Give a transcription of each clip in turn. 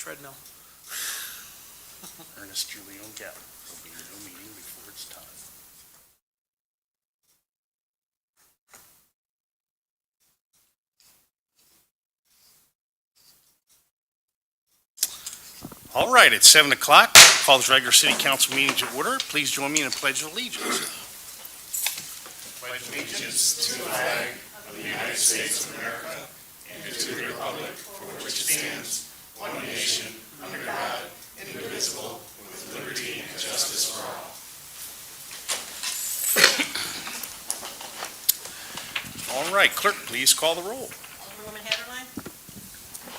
treadmill. Ernest Leone Gallup. There'll be no meeting before it's time. All right, it's 7 o'clock. Call this regular city council meeting to order. Please join me in a pledge of allegiance. Pledge allegiance to the flag of the United States of America and to the republic for which it stands, one nation, under God, indivisible, with liberty and justice for all. All right, clerk, please call the roll. Alderwoman Haderlein.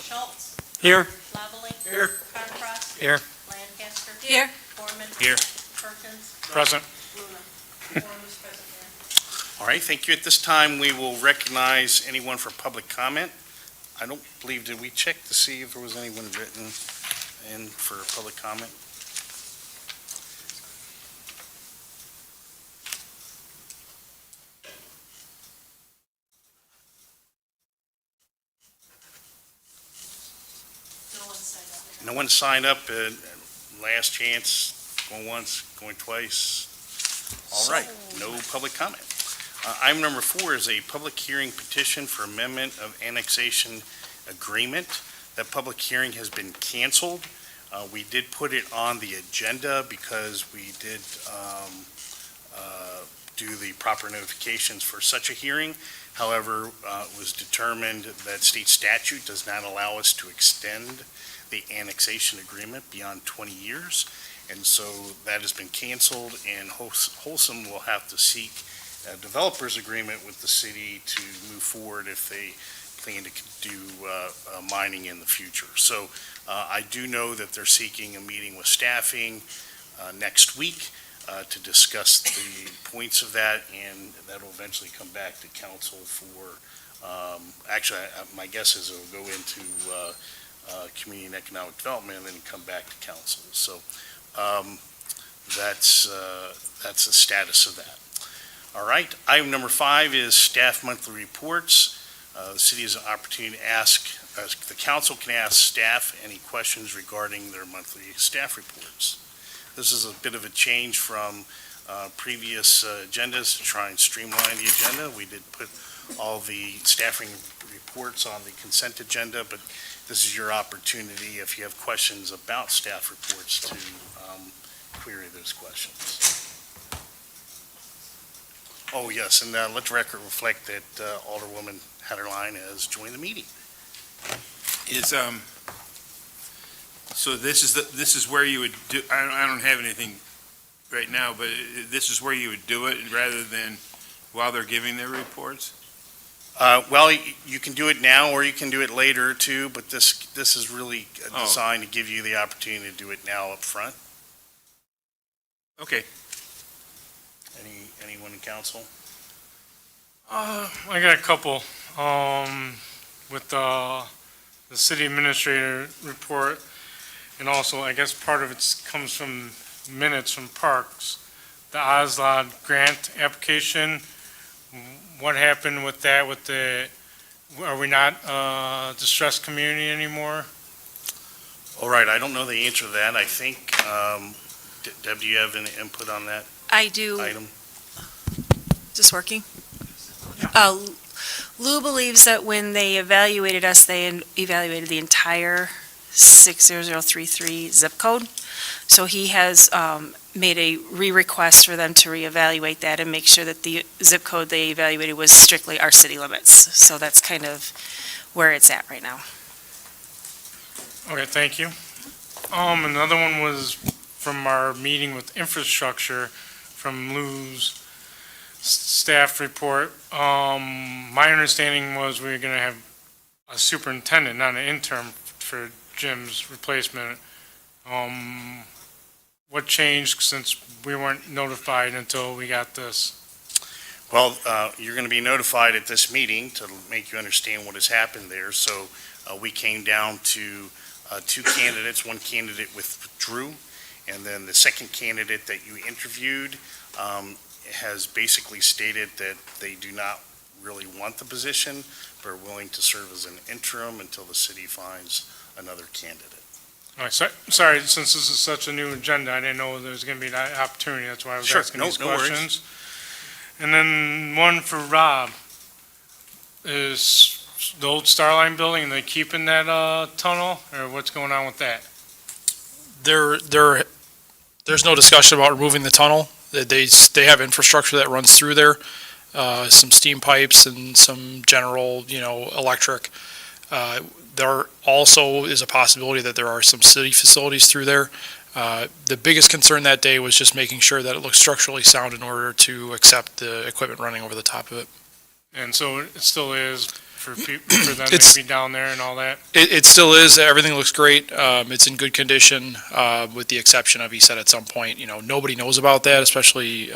Schulz. Here. Lavallee. Here. Carncross. Here. Lancaster. Here. Gorman. Here. Perkins. Present. Lorena. Quorum is present there. All right, thank you. At this time, we will recognize anyone for public comment. I don't believe, did we check to see if there was anyone written in for public comment? No one signed up. Last chance, going once, going twice. All right, no public comment. Item number 4 is a public hearing petition for amendment of annexation agreement. That public hearing has been canceled. We did put it on the agenda because we did do the proper notifications for such a hearing. However, it was determined that state statute does not allow us to extend the annexation agreement beyond 20 years. And so that has been canceled, and Wholesome will have to seek a developer's agreement with the city to move forward if they plan to do mining in the future. So I do know that they're seeking a meeting with staffing next week to discuss the points of that, and that'll eventually come back to council for, actually, my guess is it'll go into Community and Economic Development and then come back to council. So that's the status of that. All right, item number 5 is staff monthly reports. The city has an opportunity to ask, the council can ask staff any questions regarding their monthly staff reports. This is a bit of a change from previous agendas to try and streamline the agenda. We did put all the staffing reports on the consent agenda, but this is your opportunity, if you have questions about staff reports, to query those questions. Oh, yes, and let the record reflect that Alderwoman Haderlein has joined the meeting. So this is where you would do, I don't have anything right now, but this is where you would do it rather than while they're giving their reports? Well, you can do it now or you can do it later too, but this is really designed to give you the opportunity to do it now up front. Okay. Anyone in council? I got a couple. With the city administrator report, and also I guess part of it comes from minutes from Parks. The OSLOD grant application, what happened with that? Are we not a distressed community anymore? All right, I don't know the answer to that. I think, Deb, do you have any input on that I do. item? Is this working? Lou believes that when they evaluated us, they evaluated the entire 60033 zip code. So he has made a re-request for them to reevaluate that and make sure that the zip code they evaluated was strictly our city limits. So that's kind of where it's at right now. Okay, thank you. Another one was from our meeting with infrastructure from Lou's staff report. My understanding was we were going to have a superintendent, not an interim, for Jim's replacement. What changed since we weren't notified until we got this? Well, you're going to be notified at this meeting to make you understand what has happened there. So we came down to 2 candidates. One candidate withdrew, and then the second candidate that you interviewed has basically stated that they do not really want the position, but are willing to serve as an interim until the city finds another candidate. All right, sorry, since this is such a new agenda, I didn't know there was gonna be that opportunity, that's why I was Sure, asking no- these no worries. questions. And then one for Rob, is the old Starline building, are they keeping that, tunnel, or what's going on with that? There's no discussion about removing the tunnel. They have infrastructure that runs through there, some steam pipes and some general, electric. There also is a possibility that there are some city facilities through there. The biggest concern that day was just making sure that it looks structurally sound in order to accept the equipment running over the top of it. And so it still is for people, for them It's- to be down there and all that? It still is. Everything looks great. It's in good condition, with the exception of, he said at some point, nobody knows about that, especially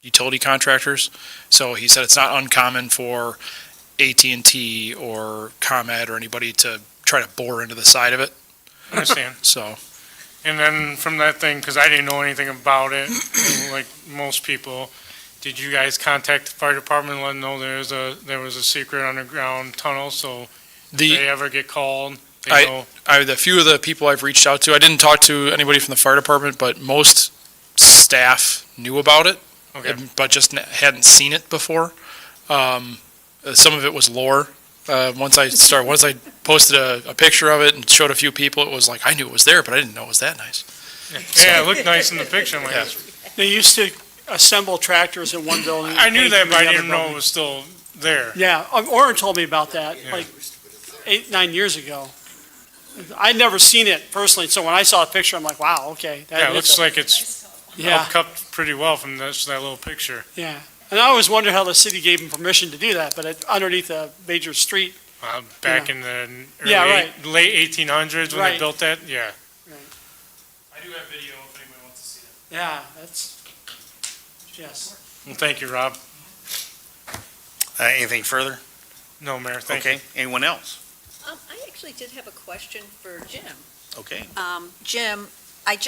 utility contractors. So he said it's not uncommon for AT&T or ComEd or anybody to try to bore into the side of it. Understand. So And then from that thing, because I didn't know anything about it, like most people, did you guys contact the fire department and let them know there was a secret underground tunnel, so if they ever get called, they know? the few of the people I've reached out to, I didn't talk to anybody from the fire department, but most staff knew about it, Okay, but just hadn't seen it before. Some of it was lore. Once I posted a picture of it and showed a few people, it was like, I knew it was there, but I didn't know it was that nice. yeah, it looked nice in the picture, I'm like, Yeah. They used to assemble tractors in one building. I knew take that, them but I to the didn't other know it building. was still there. Yeah, Oren told me about that, Yeah. like 8, 9 years ago. I'd never seen it personally, so when I saw a picture, I'm like, wow, okay. that Yeah, it is looks a- like it's Yeah, cupped pretty well from that little picture. yeah. And I always wondered how the city gave them permission to do that, but underneath a major street. Back in the Yeah, early, right. late 1800s when they Right. built that, yeah. I do have video if anybody wants to see it. Yeah, that's, yes. Well, thank you, Rob. Anything further? No, Mayor, thank you. Okay, anyone else? I actually did have a question for Jim. Okay, Jim, I'm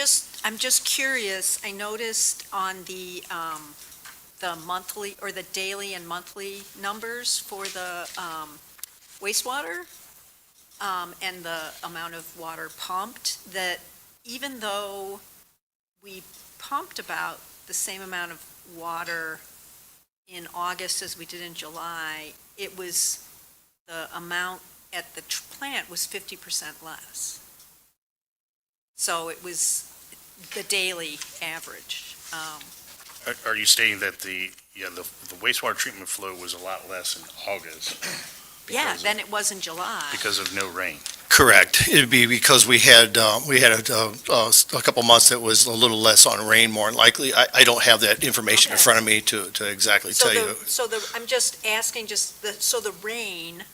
just curious, I noticed on the monthly, or the daily and monthly numbers for the wastewater, and the amount of water pumped, that even though we pumped about the same amount of water in August as we did in July, it was, the amount at the plant was 50% less. So it was the daily average. Are you stating that the wastewater treatment flow was a lot less in August? Yeah, because of- than it was in July. Because of no rain? Correct. It'd be because we had a couple months that was a little less on rain, more than likely. I don't have that information in Okay. front of me to exactly So tell you. I'm just asking, so the rain,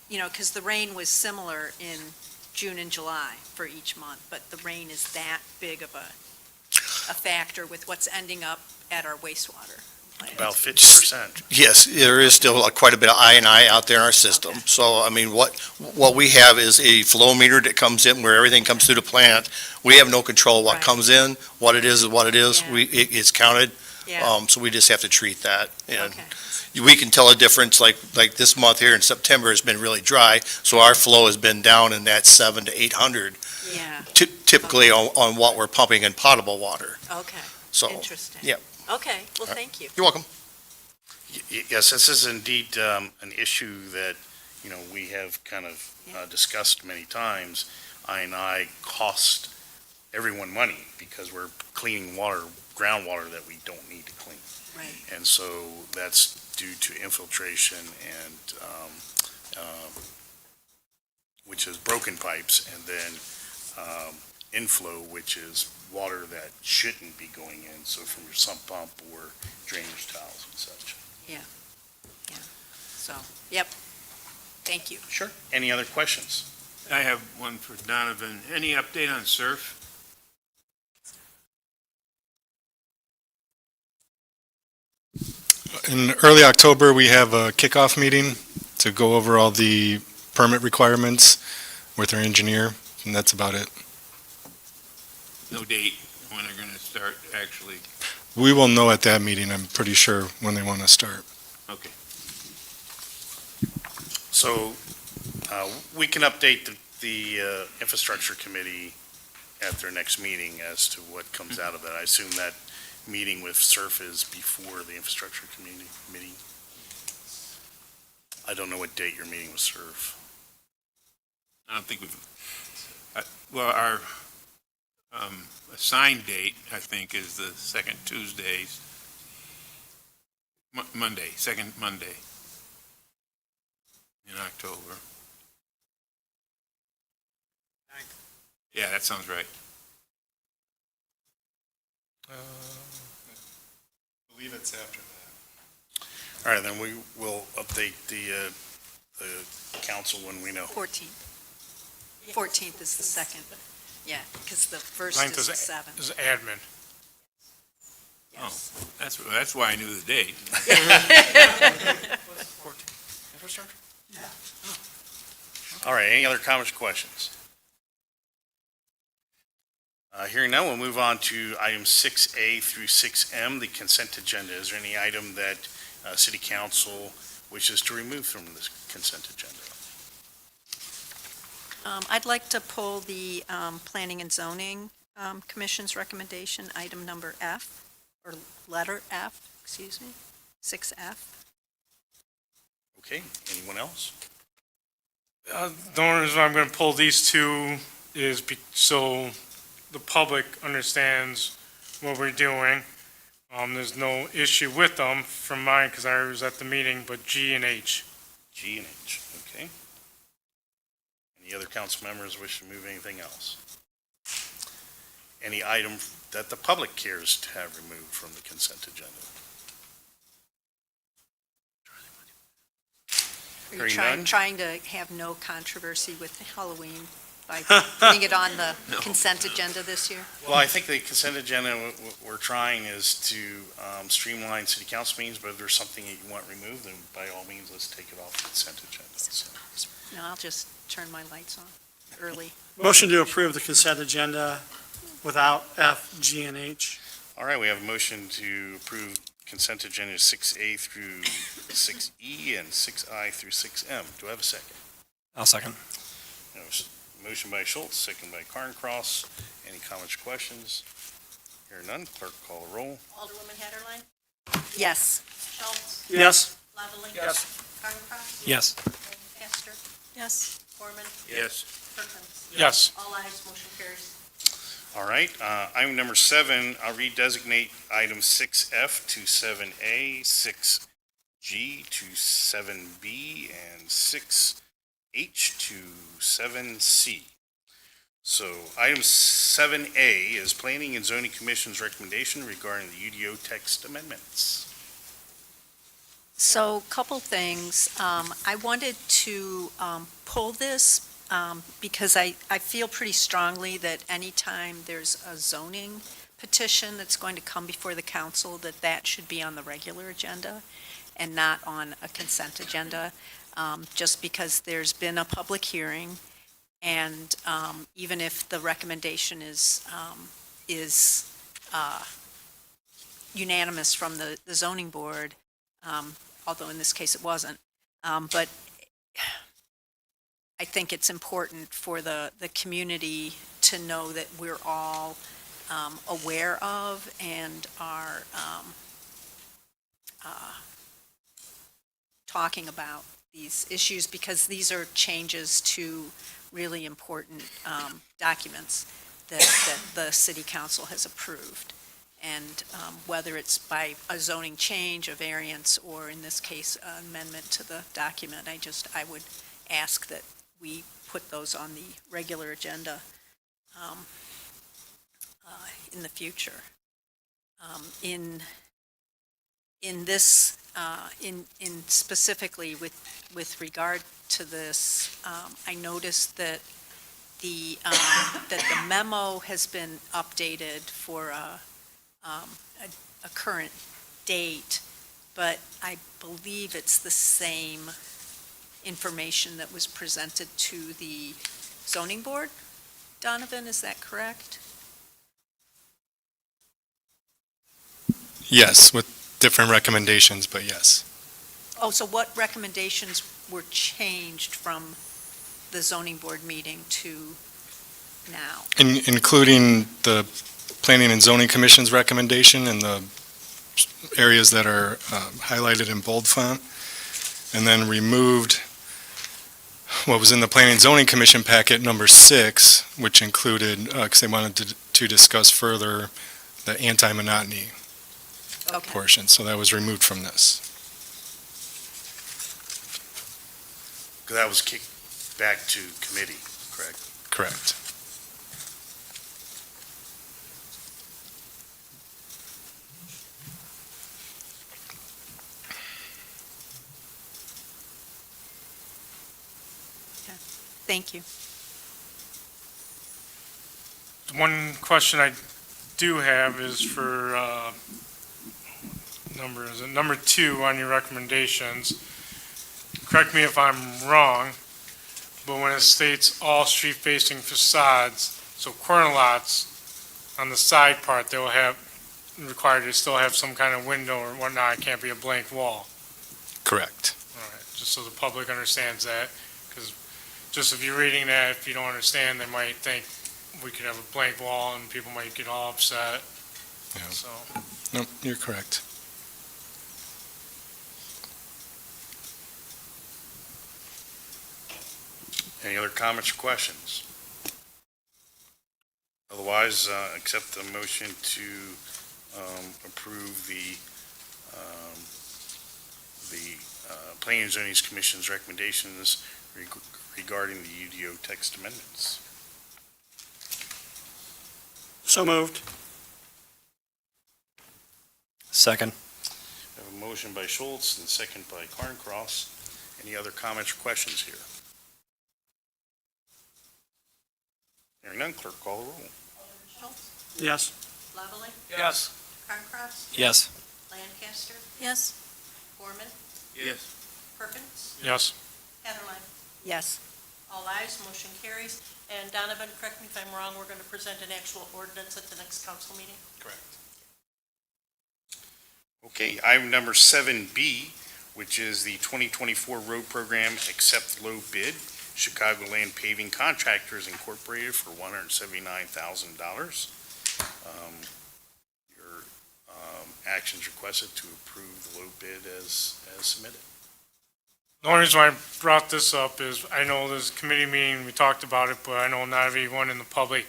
because the rain was similar in June and July for each month, but the rain is that big of a factor with what's ending up at our wastewater plant. About 50%. Yes, there is still quite a bit of I out there in our system. Okay. So, I mean, what we have is a flow meter that comes in where everything comes through the plant. We have no control what Right. comes in, what it is. Yeah. It's counted. Yeah, So we just have to treat that. And okay, we can tell a difference, like this month here in September has been really dry, so our flow has been down in that 700 to 800, yeah, typically on what we're pumping in potable water. okay, So, interesting. yep. Okay, well, thank you. You're welcome. Yes, this is indeed an issue that, we have kind of Yeah. discussed many times. I cost everyone money because we're cleaning groundwater that we don't need to clean. Right. And so that's due to infiltration and, which is broken pipes, and then inflow, which is water that shouldn't be going in, so from your sump pump or drainage tiles and such. So, yep, thank you. Sure. Any other questions? I have one for Donavan. Any update on surf? In early October, we have a kickoff meeting to go over all the permit requirements with our engineer, and that's about it. No date when they're going to start actually? We will know at that meeting, I'm pretty sure, when they want to start. Okay. So we can update the infrastructure committee at their next meeting as to what comes out of that. I assume that meeting with SURF is before the infrastructure committee. I don't know what date you're meeting with SURF. I don't think well, our assigned date, I think, is the second Tuesday, Monday, second Monday in October. Yeah, that sounds right. I believe it's after that. All right, then we will update the council when we know. 14th. 14th is the second. Yeah, because the first Ninth is the is 7th. Is admin. Yes. That's why I knew the date. Infrastructure? All right, any other comments or questions? Hearing none, we'll move on to items 6A through 6M, the consent agenda. Is there any item that City Council wishes to remove from this consent agenda? I'd like to pull the Planning and Zoning Commission's recommendation, item number F, or letter F, excuse me, 6F. Okay, anyone else? The only reason I'm going to pull these two is so the public understands what we're doing. There's no issue with them from mine because I was at the meeting, but G and H. G and H, okay. Any other council members wish to move anything else? Any item that the public cares to have removed from the consent agenda? Are you Hearing none? trying to have no controversy with Halloween by putting it on the consent agenda this year? Well, I think the consent agenda we're trying is to streamline city council meetings, but if there's something that you want removed, then by all means, let's take it off the consent agenda. So, No, I'll just turn my lights on early. Motion to approve the consent agenda without F, G, and H. all right, we have a motion to approve consent agenda 6A through 6E and 6I through 6M. Do I have a second? I'll second. Motion by Schulz, second by Carncross. Any comments or questions? Hear none, clerk call the roll. Alderwoman Haderlein, Yes. Schulz, Yes. Lavallee. Yes. Carncross. Yes. Lancaster, Yes. Gorman, Yes. Perkins. Yes. All ayes, motion carries. All right, item number 7, I'll redesignate item 6F to 7A, 6G to 7B, and 6H to 7C. So item 7A is Planning and Zoning Commission's recommendation regarding the UDO text amendments. So, couple things. I wanted to pull this because I feel pretty strongly that anytime there's a zoning petition that's going to come before the council, that should be on the regular agenda and not on a consent agenda, just because there's been a public hearing, and even if the recommendation is unanimous from the zoning board, although in this case it wasn't, but I think it's important for the community to know that we're all aware of and are talking about these issues, because these are changes to really important documents that the city council has approved. And whether it's by a zoning change, a variance, or in this case, an amendment to the document, I would ask that we put those on the regular agenda in the future. In this, in specifically with regard to this, I noticed that the memo has been updated for a current date, but I believe it's the same information that was presented to the zoning board. Donavan, is that correct? Yes, with different recommendations, but yes. Oh, so what recommendations were changed from the zoning board meeting to now. Including the Planning and Zoning Commission's recommendation and the areas that are highlighted in bold font, and then removed what was in the Planning and Zoning Commission packet number 6, which included, because they wanted to discuss further the anti-monotony Okay. portion, so that was removed from this. That was kicked back to committee, correct? Correct. Thank you. One question I do have is for, number 2 on your recommendations. Correct me if I'm wrong, but when it states all street-facing facades, so corner lots on the side part, they will have, required to still have some kind of window or whatnot, it can't be a blank wall. Correct. All right, just so the public understands that, because just if you're reading that, if you don't understand, they might think we could have a blank wall and people might get all upset, Yeah. so. No, you're correct. Any other comments or questions? Otherwise, accept the motion to approve the Planning and Zoning Commission's recommendations regarding the UDO text amendments. So moved. Second. We have a motion by Schulz and second by Carncross. Any other comments or questions here? Hearing none, clerk call the roll. Alderman Schultz? Yes. Lavallee? Yes. Carncross? Yes. Lancaster? Yes. Gorman? Yes. Perkins? Yes. Haderlein? Yes. All ayes, motion carries. And Donavan, correct me if I'm wrong, we're going to present an actual ordinance at the next council meeting? Correct. Okay, item number 7B, which is the 2024 road program, accept low bid, Chicagoland Paving Contractors Incorporated for $179,000. Your actions requested to approve the low bid as submitted. The only reason why I brought this up is I know there's a committee meeting, we talked about it, but I know not everyone in the public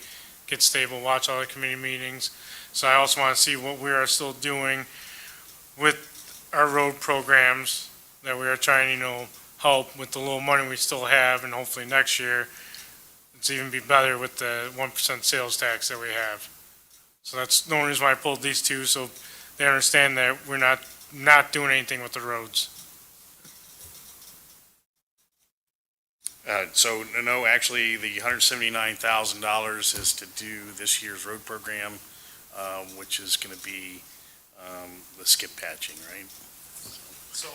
gets stable, watch all the committee meetings. So I also want to see what we are still doing with our road programs that we are trying, help with the little money we still have, and hopefully next year it's even be better with the 1% sales tax that we have. So that's the only reason why I pulled these two, so they understand that we're not doing anything with the roads. So, no, actually, the $179,000 is to do this year's road program, which is going to be the skip patching, right? So,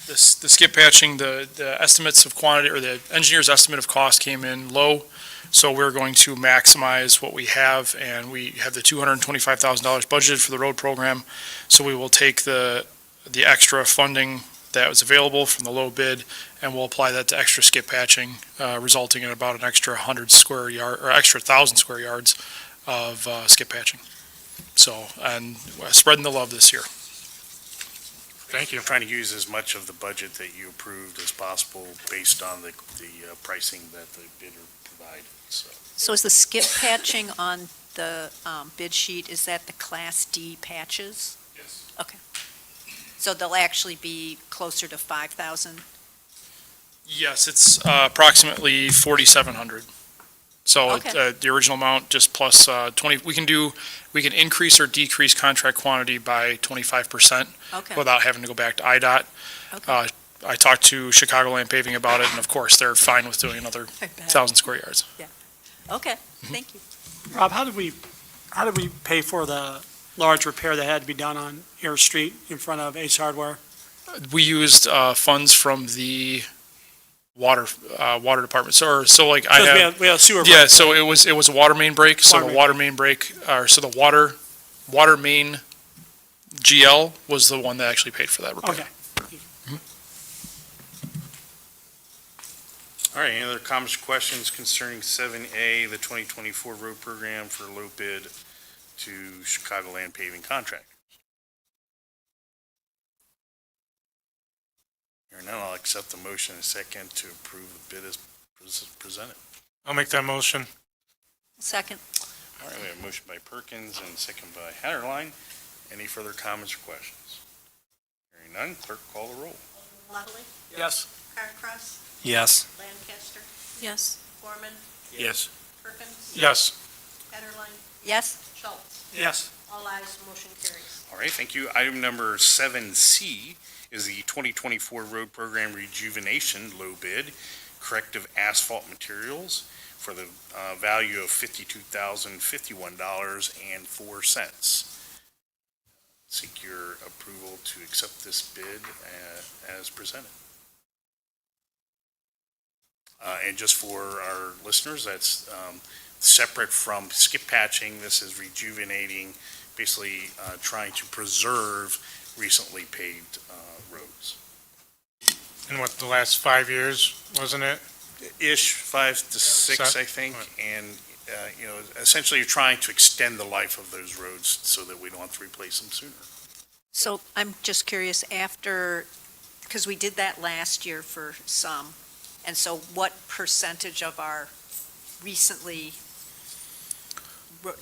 the skip patching, the estimates of quantity, or the engineer's estimate of cost came in low, so we're going to maximize what we have, and we have the $225,000 budgeted for the road program, so we will take the extra funding that was available from the low bid, and we'll apply that to extra skip patching, resulting in about an extra 100 square yard, or extra 1,000 square yards of skip patching. So, and spreading the love this year. Thank you. Trying to use as much of the budget that you approved as possible based on the pricing that the bidder provided, so. So is the skip patching on the bid sheet, is that the Class D patches? Yes. Okay. So they'll actually be closer to 5,000? Yes, it's approximately 4,700. So Okay. the original amount just plus 20, we can increase or decrease contract quantity by 25% Okay. without having to go back to IDOT. Okay. I talked to Chicagoland Paving about it, and of course, they're fine with doing another I bet. 1,000 square yards. Okay, thank you. Rob, how did we pay for the large repair that had to be done on Air Street in front of Ace Hardware? We used funds from the water department. So like I Because have. we had a sewer. Yeah, break. so it was a water main break, so Water the main water main break, so the water main GL was the one that actually paid for that repair. Okay. All right, right, any other comments or questions concerning 7A, the 2024 road program for low bid to Chicagoland paving contract? Hearing none, I'll accept the motion and second to approve the bid as presented. I'll make that motion. Second. All right, we have a motion by Perkins and second by Haderlein. Any further comments or questions? Hearing none, clerk call the roll. Alderman Lavallee, Yes. Carncross, Yes. Lancaster, Yes. Gorman, Yes. Perkins, Yes. Haderlein, Yes. Schulz. Yes. All ayes, motion carries. All right, thank you. Item number 7C is the 2024 road program rejuvenation low bid corrective asphalt materials for the value of $52,051.04. Seek your approval to accept this bid as presented. And just for our listeners, that's separate from skip patching. This is rejuvenating, basically trying to preserve recently paved roads. In what, the last 5 years, wasn't it? Ish, 5 to 6, I think, and, essentially you're trying to extend the life of those roads so that we don't have to replace them sooner. So I'm just curious, after, because we did that last year for some, and so what percentage of our recently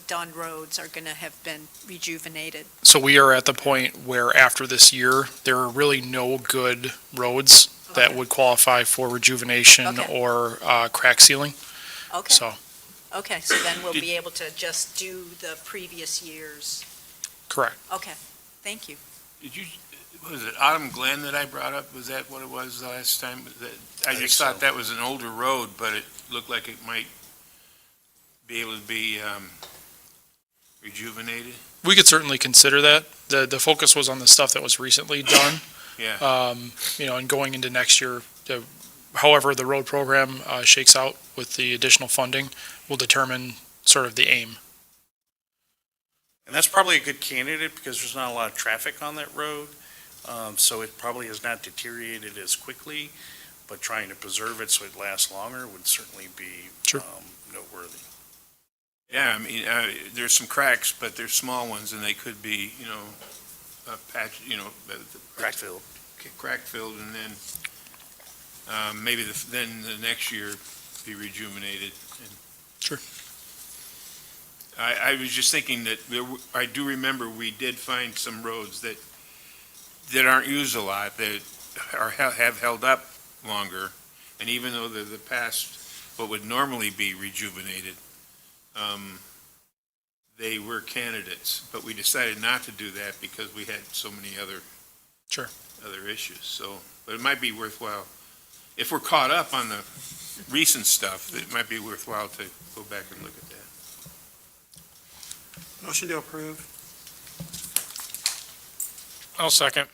done roads are going to have been rejuvenated? So we are at the point where after this year, there are really no good roads that Okay. would qualify for rejuvenation Okay. or crack sealing. Okay, So, okay, so then we'll be able to just do the previous years. correct. Okay, thank you. Did you, was it Autumn Glen that I brought up? Was that what it was the last time? I think just so. thought that was an older road, but it looked like it might be able to be rejuvenated. We could certainly consider that. The focus was on the stuff that was recently done. Yeah. And going into next year, however the road program shakes out with the additional funding will determine sort of the aim. And that's probably a good candidate because there's not a lot of traffic on that road. So it probably has not deteriorated as quickly, but trying to preserve it so it lasts longer would certainly be Sure. noteworthy. Yeah, I mean, there's some cracks, but they're small ones and they could be, patch, Crack filled. crack filled and then maybe then the next year be rejuvenated. Sure. I was just thinking that I do remember we did find some roads that aren't used a lot, that have held up longer. And even though they're the past, what would normally be rejuvenated, they were candidates. But we decided not to do that because we had so many other issues. So, but it might be worthwhile, if we're caught up on the recent stuff, it might be worthwhile to go back and look at that. Motion to approve. I'll second.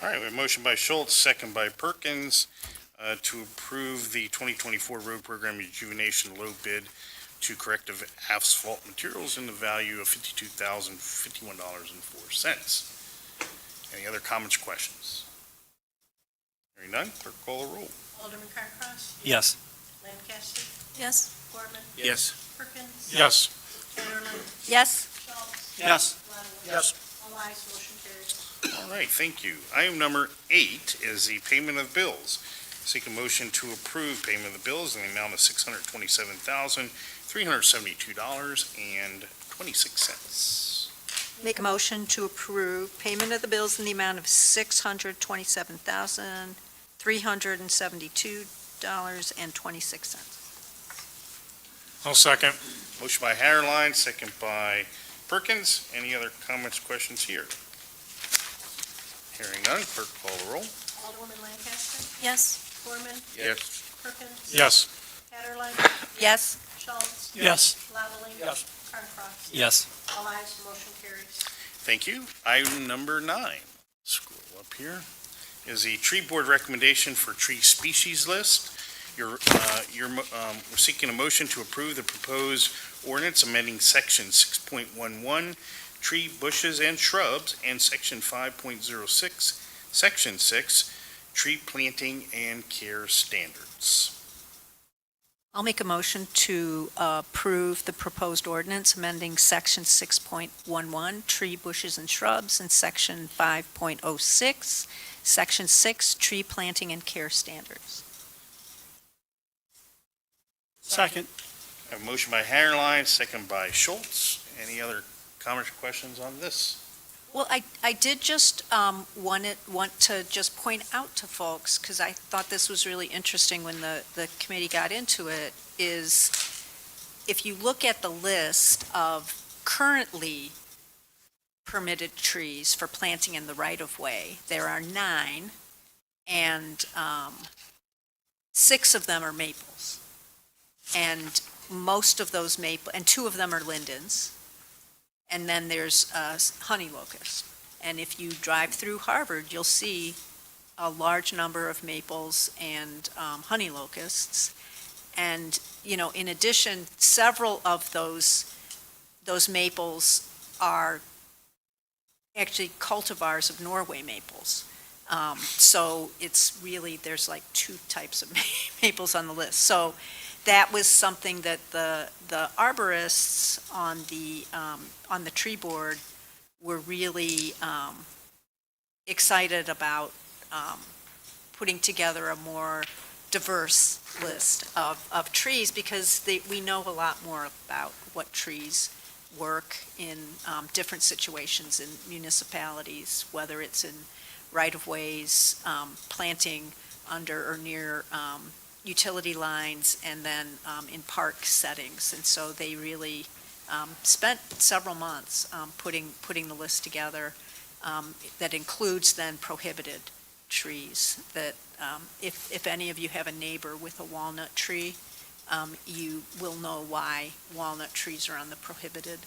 All right, we have a motion by Schulz, second by Perkins, to approve the 2024 road program rejuvenation low bid to corrective asphalt materials in the value of $52,051.04. Any other comments or questions? Hearing none, clerk call the roll. Alderman Carncross, Yes. Lancaster, Yes. Gorman, Yes. Perkins, Yes. Haderlein, Yes. Schulz. Yes. Lavallee. Yes. All ayes, motion carries. All right, thank you. Item number 8 is the payment of bills. Seek a motion to approve payment of the bills in the amount of $627,372.26. Make a motion to approve payment of the bills in the amount of $627,372.26. I'll second. Motion by Haderlein, second by Perkins. Any other comments, questions here? Hearing none, clerk call the roll. Alderwoman Lancaster, Yes. Gorman, Yes. Perkins. Yes. Haderlein, Yes. Schulz. Yes. Lavallee. Yes. Carncross. Yes. All ayes, motion carries. Thank you. Item number 9, scroll up here, is the tree board recommendation for tree species list. We're seeking a motion to approve the proposed ordinance amending section 6.11, tree, bushes, and shrubs, and section 5.06, section 6, tree planting and care standards. I'll make a motion to approve the proposed ordinance amending Section 6.11, tree, bushes, and shrubs, and Section 5.06, Section 6, tree planting and care standards. Second. I have a motion by Haderlein, second by Schulz. Any other comments or questions on this? Well, I did just want to just point out to folks, because I thought this was really interesting when the committee got into it, is if you look at the list of currently permitted trees for planting in the right-of-way, there are 9, and 6 of them are maples. And most of those and 2 of them are lindens. And then there's honey locust. And if you drive through Harvard, you'll see a large number of maples and honey locusts. And, you know, in addition, several of those maples are actually cultivars of Norway maples. So it's really, there's like 2 types of maples on the list. So that was something that the arborists on the tree board were really excited about putting together a more diverse list of trees, because we know a lot more about what trees work in different situations in municipalities, whether it's in right-of-ways, planting under or near utility lines, and then in park settings. And so they really spent several months putting the list together that includes then prohibited trees, that if any of you have a neighbor with a walnut tree, you will know why walnut trees are on the prohibited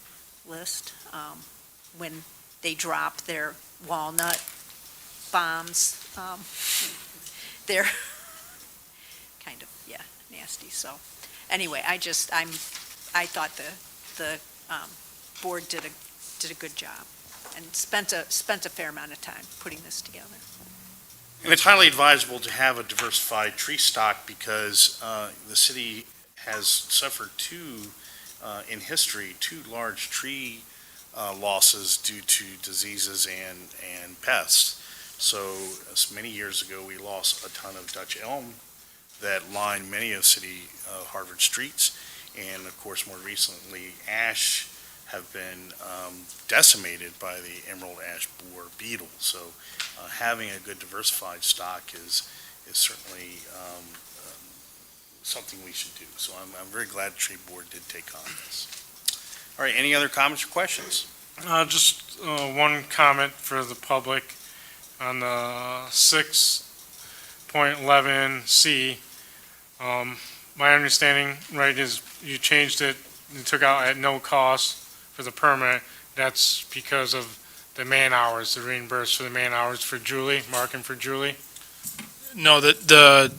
list. When they drop their walnut bombs, they're kind of, nasty. So anyway, I thought the board did a good job and spent a fair amount of time putting this together. And it's highly advisable to have a diversified tree stock, because the city has suffered in history, 2 large tree losses due to diseases and pests. So many years ago, we lost a ton of Dutch elm that line many of city Harvard streets. And of course, more recently, ash have been decimated by the emerald ash borer beetle. So having a good diversified stock is certainly something we should do. So I'm very glad the tree board did take on this. All right, any other comments or questions? Just one comment for the public on the 6.11C. My understanding, right, is you changed it, you took out at no cost for the permit. That's because of the man hours, the reimburse for the man hours for Julie, Mark and for Julie. No, the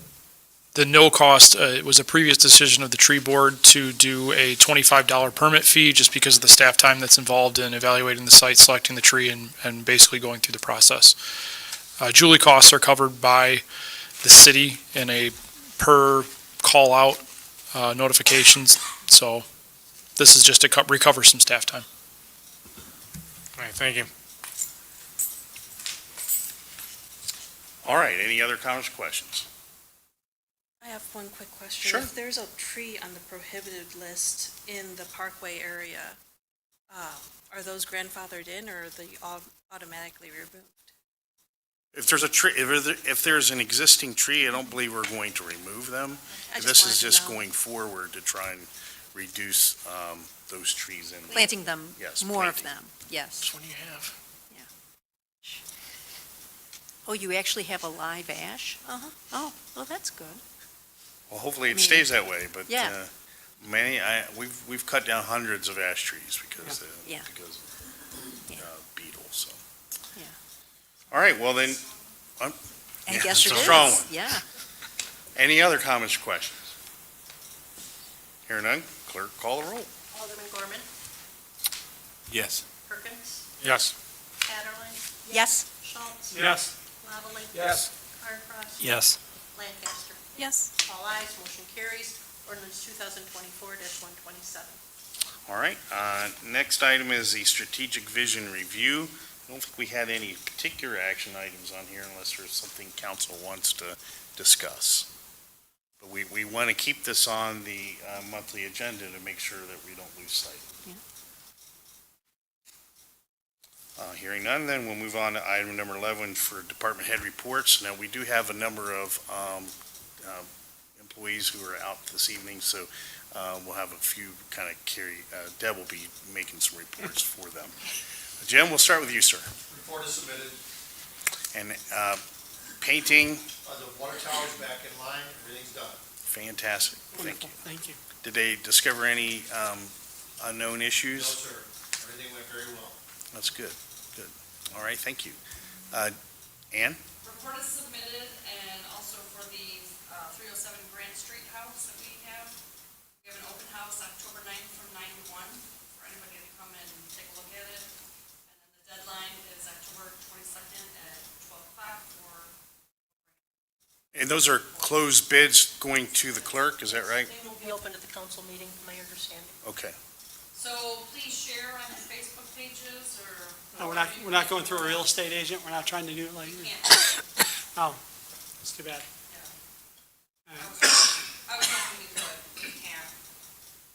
no cost, it was a previous decision of the tree board to do a $25 permit fee just because of the staff time that's involved in evaluating the site, selecting the tree, and basically going through the process. Julie costs are covered by the city in a per call out notifications. So this is just to recover some staff time. All right, thank you. All right, any other comments or questions? I have one quick question. Sure. If there's a tree on the prohibited list in the Parkway area, are those grandfathered in, or are they automatically removed? If there's a tree, if there's an existing tree, I don't believe we're going to remove them. This is just going forward to try and reduce those trees in. Planting them, Yes, more of planting. them, yes. Which one do you have? Oh, you actually have a live ash? Uh-huh. Oh, well, that's good. Well, hopefully it mean, stays that way, but yeah. we've cut down hundreds of ash trees because Yeah. because of Yeah. beetles. So. Yeah. All right. Well then, I yeah, guess it's it a is. strong one. Yeah. Any other comments or questions? Hearing none, clerk, call the roll. Alderman Gorman, Yes. Perkins, Yes. Haderlein, Yes. Schulz, Yes. Lavallee, Yes. Carncross, Yes. Lancaster. Yes. All ayes, motion carries. Ordinance 2024-127. All right, next item is the strategic vision review. I don't think we had any particular action items on here unless there's something council wants to discuss. But we want to keep this on the monthly agenda to make sure that we don't lose sight. Hearing none, then we'll move on to item number 11 for department head reports. Now, we do have a number of employees who are out this evening, so we'll have a few kind of Deb will be making some reports for them. Jim, we'll start with you, sir. Report is submitted. And painting, The water tower's back in line, everything's done. fantastic. Thank you. Thank you. Did they discover any unknown No, issues? sir. Everything went very well. That's good. Good. All right, thank you. Ann? Report is submitted, and also for the 307 Grant Street house that we have an open house October 9th from 9 to 1 for anybody to come and take a look at it. And then the deadline is October 22nd at 12 o'clock for. And those are closed bids going to the clerk, is that right? They will be open at the council meeting, my understanding. Okay. So please share on your Facebook pages or. No, we're not going through a real estate agent. We're not trying to do it like, You can't. oh, it's too bad. I was hoping we could, we can't.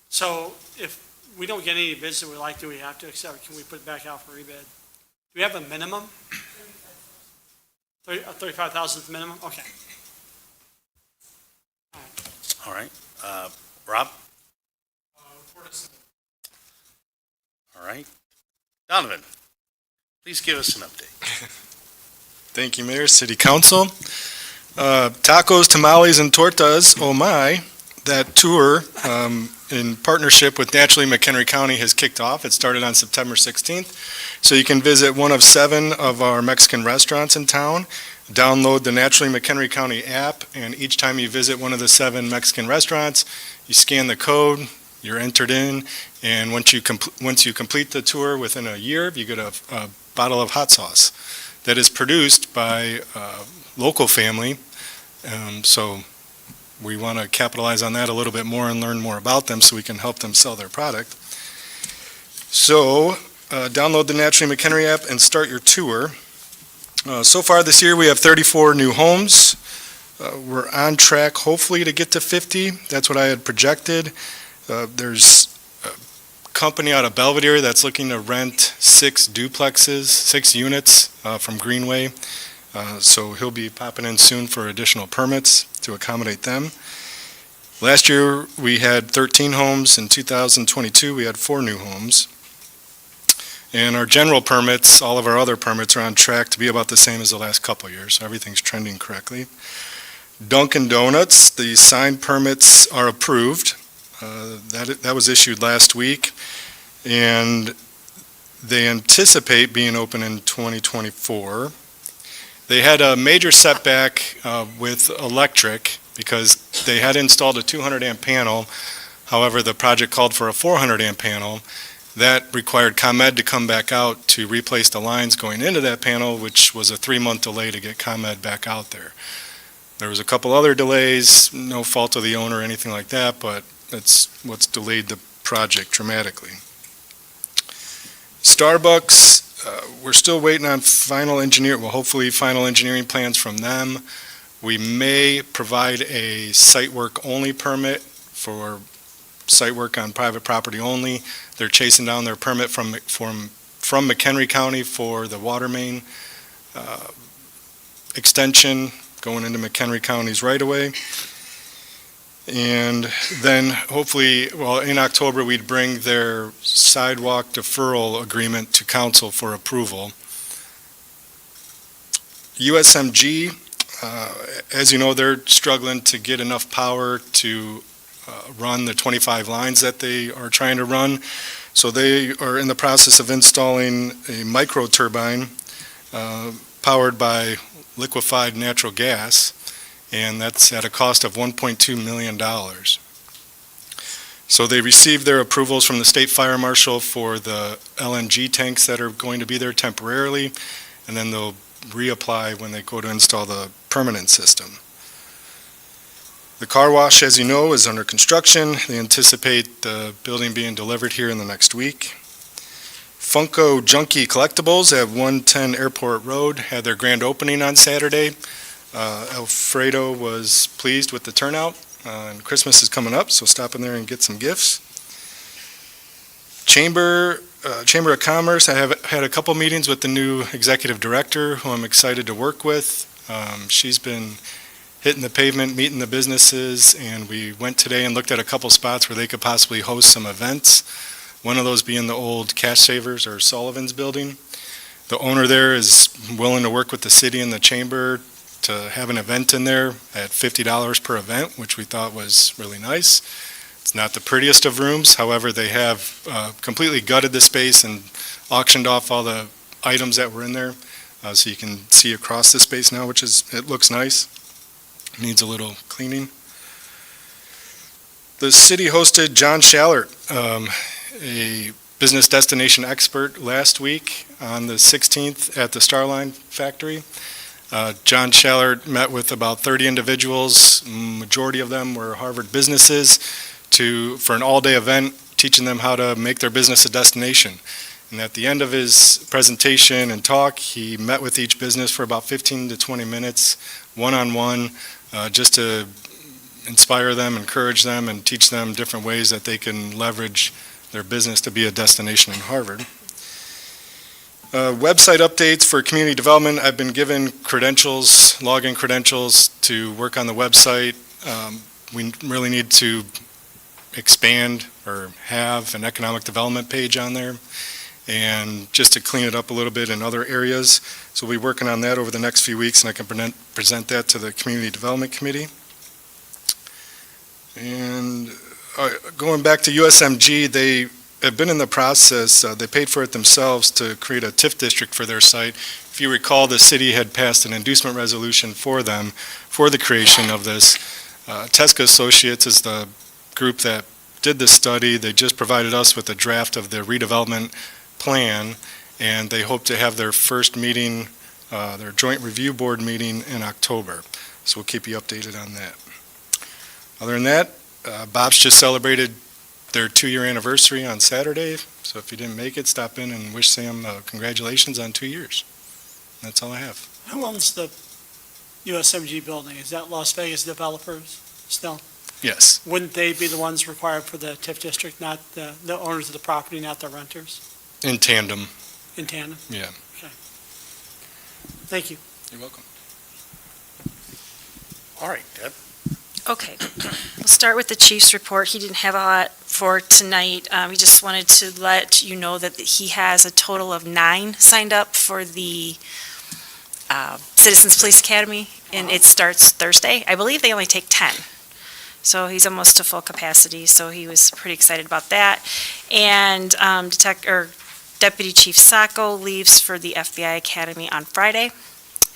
So if we don't get any bids that we like, do we have to accept, can we put it back out for rebid? Do we have a minimum? 35,000 is the minimum? Okay. All right. Rob? All right. Donavan, please give us an update. Thank you, Mayor, City Council. Tacos, tamales, and tortas, oh my. That tour in partnership with Naturally McHenry County has kicked off. It started on September 16th. So you can visit one of 7 of our Mexican restaurants in town. Download the Naturally McHenry County app, and each time you visit one of the 7 Mexican restaurants, you scan the code, you're entered in, and once you complete the tour within a year, you get a bottle of hot sauce that is produced by a local family. So we want to capitalize on that a little bit more and learn more about them so we can help them sell their product. So download the Naturally McHenry app and start your tour. So far this year, we have 34 new homes. We're on track, hopefully, to get to 50. That's what I had projected. There's a company out of Belvedere that's looking to rent 6 duplexes, 6 units from Greenway. So he'll be popping in soon for additional permits to accommodate them. Last year, we had 13 homes. In 2022, we had 4 new homes. And our general permits, all of our other permits are on track to be about the same as the last couple of years. So everything's trending correctly. Dunkin' Donuts, the signed permits are approved. That was issued last week, and they anticipate being open in 2024. They had a major setback with electric because they had installed a 200 amp panel. However, the project called for a 400 amp panel. That required ComEd to come back out to replace the lines going into that panel, which was a 3-month delay to get ComEd back out there. There was a couple other delays, no fault of the owner or anything like that, but that's what's delayed the project dramatically. Starbucks, we're still waiting on hopefully final engineering plans from them. We may provide a site work only permit for site work on private property only. They're chasing down their permit from McHenry County for the water main extension going into McHenry County's right away. And then hopefully, in October, we'd bring their sidewalk deferral agreement to council for approval. USMG, as you know, they're struggling to get enough power to run the 25 lines that they are trying to run. So they are in the process of installing a micro turbine powered by liquefied natural gas, and that's at a cost of $1.2 million. So they received their approvals from the state fire marshal for the LNG tanks that are going to be there temporarily, and then they'll reapply when they go to install the permanent system. The car wash, as you know, is under construction. They anticipate the building being delivered here in the next week. Funko Junkie Collectibles at 110 Airport Road had their grand opening on Saturday. Alfredo was pleased with the turnout, and Christmas is coming up, so stop in there and get some gifts. Chamber of Commerce, I have had a couple meetings with the new executive director, who I'm excited to work with. She's been hitting the pavement, meeting the businesses, and we went today and looked at a couple spots where they could possibly host some events. One of those being the old Cash Savers or Sullivan's building. The owner there is willing to work with the city and the chamber to have an event in there at $50 per event, which we thought was really nice. It's not the prettiest of rooms, however, they have completely gutted the space and auctioned off all the items that were in there, so you can see across the space now, it looks nice. Needs a little cleaning. The city hosted John Schallert, a business destination expert, last week on the 16th at the Starline factory. John Schallert met with about 30 individuals, majority of them were Harvard businesses, for an all-day event, teaching them how to make their business a destination. And at the end of his presentation and talk, he met with each business for about 15 to 20 minutes, one-on-one, just to inspire them, encourage them, and teach them different ways that they can leverage their business to be a destination in Harvard. Website updates for community development. I've been given credentials, login credentials to work on the website. We really need to expand or have an economic development page on there, and just to clean it up a little bit in other areas. So we'll be working on that over the next few weeks, and I can present that to the Community Development Committee. And going back to USMG, they have been in the process, they paid for it themselves to create a TIF district for their site. If you recall, the city had passed an inducement resolution for them for the creation of this. Tesca Associates is the group that did this study. They just provided us with a draft of the redevelopment plan, and they hope to have their first meeting, their joint review board meeting in October. So we'll keep you updated on that. Other than that, Bob's just celebrated their 2-year anniversary on Saturday, so if you didn't make it, stop in and wish Sam congratulations on 2 years. That's all I have. Who owns the USMG building? Is that Las Vegas developers still? Yes. Wouldn't they be the ones required for the TIF district, not the owners of the property, not the renters, In tandem. in tandem? Yeah. Okay. Thank you. You're welcome. All right, Deb. Okay, we'll start with the chief's report. He didn't have a lot for tonight. He just wanted to let you know that he has a total of 9 signed up for the Citizens Police Academy, and it starts Thursday. I believe they only take 10. So he's almost to full capacity, so he was pretty excited about that. And Deputy Chief Sacco leaves for the FBI Academy on Friday.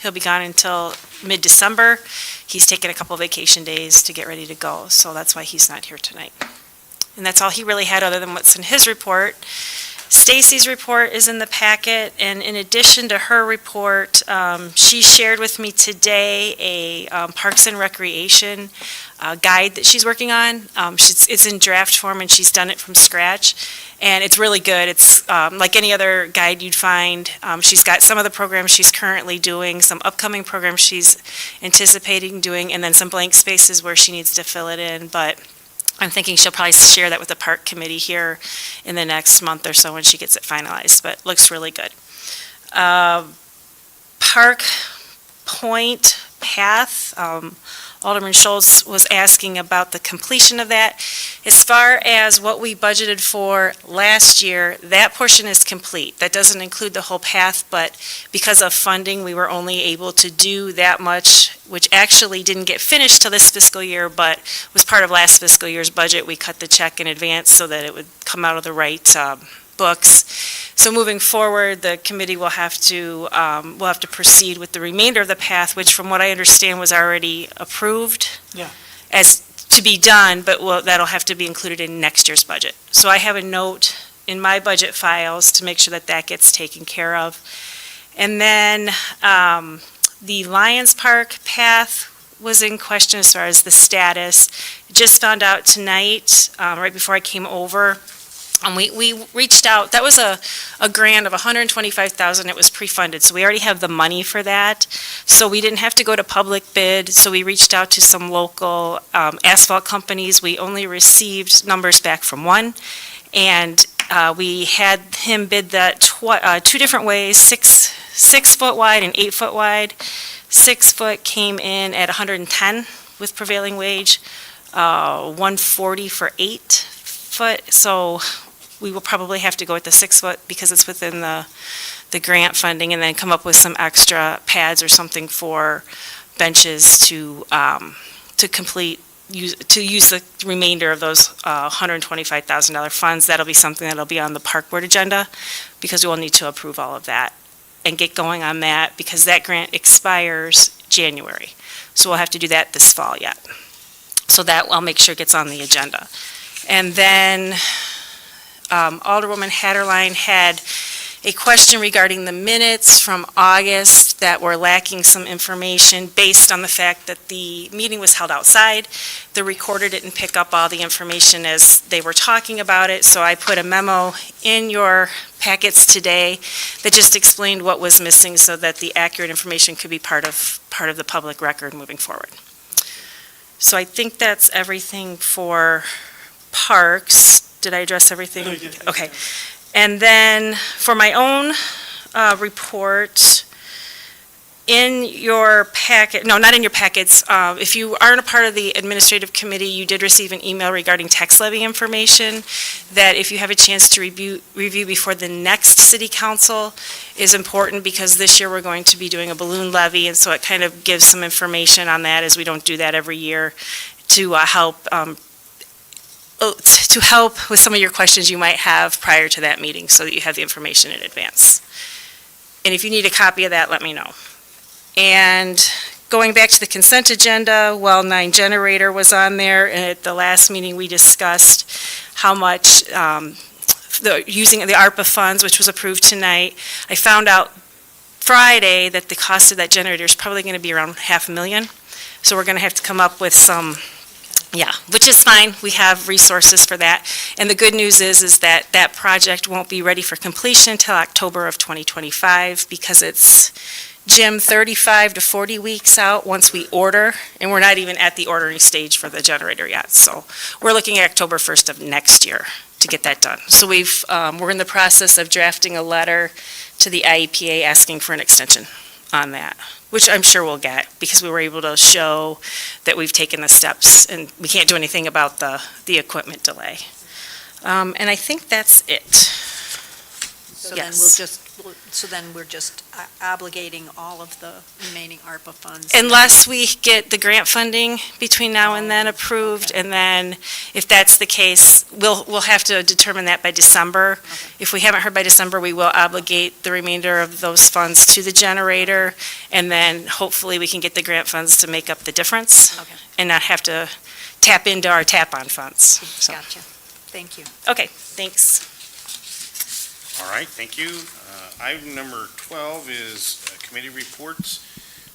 He'll be gone until mid-December. He's taken a couple vacation days to get ready to go, so that's why he's not here tonight. And that's all he really had other than what's in his report. Stacy's report is in the packet, and in addition to her report, she shared with me today a Parks and Recreation guide that she's working on. It's in draft form, and she's done it from scratch, and it's really good. It's like any other guide you'd find. She's got some of the programs she's currently doing, some upcoming programs she's anticipating doing, and then some blank spaces where she needs to fill it in, but I'm thinking she'll probably share that with the park committee here in the next month or so when she gets it finalized, but looks really good. Park Point Path, Alderman Schulz was asking about the completion of that. As far as what we budgeted for last year, that portion is complete. That doesn't include the whole path, but because of funding, we were only able to do that much, which actually didn't get finished till this fiscal year, but was part of last fiscal year's budget. We cut the check in advance so that it would come out of the right books. So moving forward, the committee will have to proceed with the remainder of the path, which from what I understand was already approved. Yeah. As to be done, but that'll have to be included in next year's budget. So I have a note in my budget files to make sure that that gets taken care of. And then the Lions Park path, was in question as far as the status. Just found out tonight, right before I came over. We reached out, that was a grant of $125,000, it was pre-funded, so we already have the money for that. So we didn't have to go to public bid, so we reached out to some local asphalt companies. We only received numbers back from one, and we had him bid that two different ways, 6 foot wide and 8 foot wide. 6 foot came in at 110 with prevailing wage, 140 for 8 foot, so we will probably have to go with the 6 foot because it's within the grant funding, and then come up with some extra pads or something for benches to use the remainder of those $125,000 funds. That'll be something that'll be on the park board agenda, because we will need to approve all of that and get going on that, because that grant expires January. So we'll have to do that this fall yet. So that I'll make sure gets on the agenda. And then Alderwoman Haderlein had a question regarding the minutes from August that were lacking some information based on the fact that the meeting was held outside. The recorder didn't pick up all the information as they were talking about it, so I put a memo in your packets today that just explained what was missing so that the accurate information could be part of the public record moving forward. So I think that's everything for parks. Did I address everything? No, you did. Okay. And then for my own report, in your packet, no, not in your packets, if you aren't a part of the administrative committee, you did receive an email regarding tax levy information that if you have a chance to review before the next city council is important, because this year we're going to be doing a balloon levy, and so it kind of gives some information on that, as we don't do that every year, to help with some of your questions you might have prior to that meeting, so that you have the information in advance. And if you need a copy of that, let me know. And going back to the consent agenda, well, 9 generator was on there, and at the last meeting, we discussed how much, using the ARPA funds, which was approved tonight. I found out Friday that the cost of that generator is probably going to be around $500,000. So we're going to have to come up with some, which is fine. We have resources for that. And the good news is that that project won't be ready for completion until October of 2025, because it's, Jim, 35 to 40 weeks out once we order, and we're not even at the ordering stage for the generator yet. So we're looking at October 1st of next year to get that done. So we're in the process of drafting a letter to the IEPA asking for an extension on that, which I'm sure we'll get, because we were able to show that we've taken the steps, and we can't do anything about the equipment delay. And I think that's it. So Yes. then we're just obligating all of the remaining ARPA funds. Unless we get the grant funding between now and then approved, okay. and then if that's the case, we'll have to determine that by December. Okay. If we haven't heard by December, we will obligate the remainder of those funds to the generator, and then hopefully we can get the grant funds to make up the difference Okay, and not have to tap into our tap-on funds. So, gotcha. Thank you. okay, thanks. All right, thank you. Item number 12 is committee reports.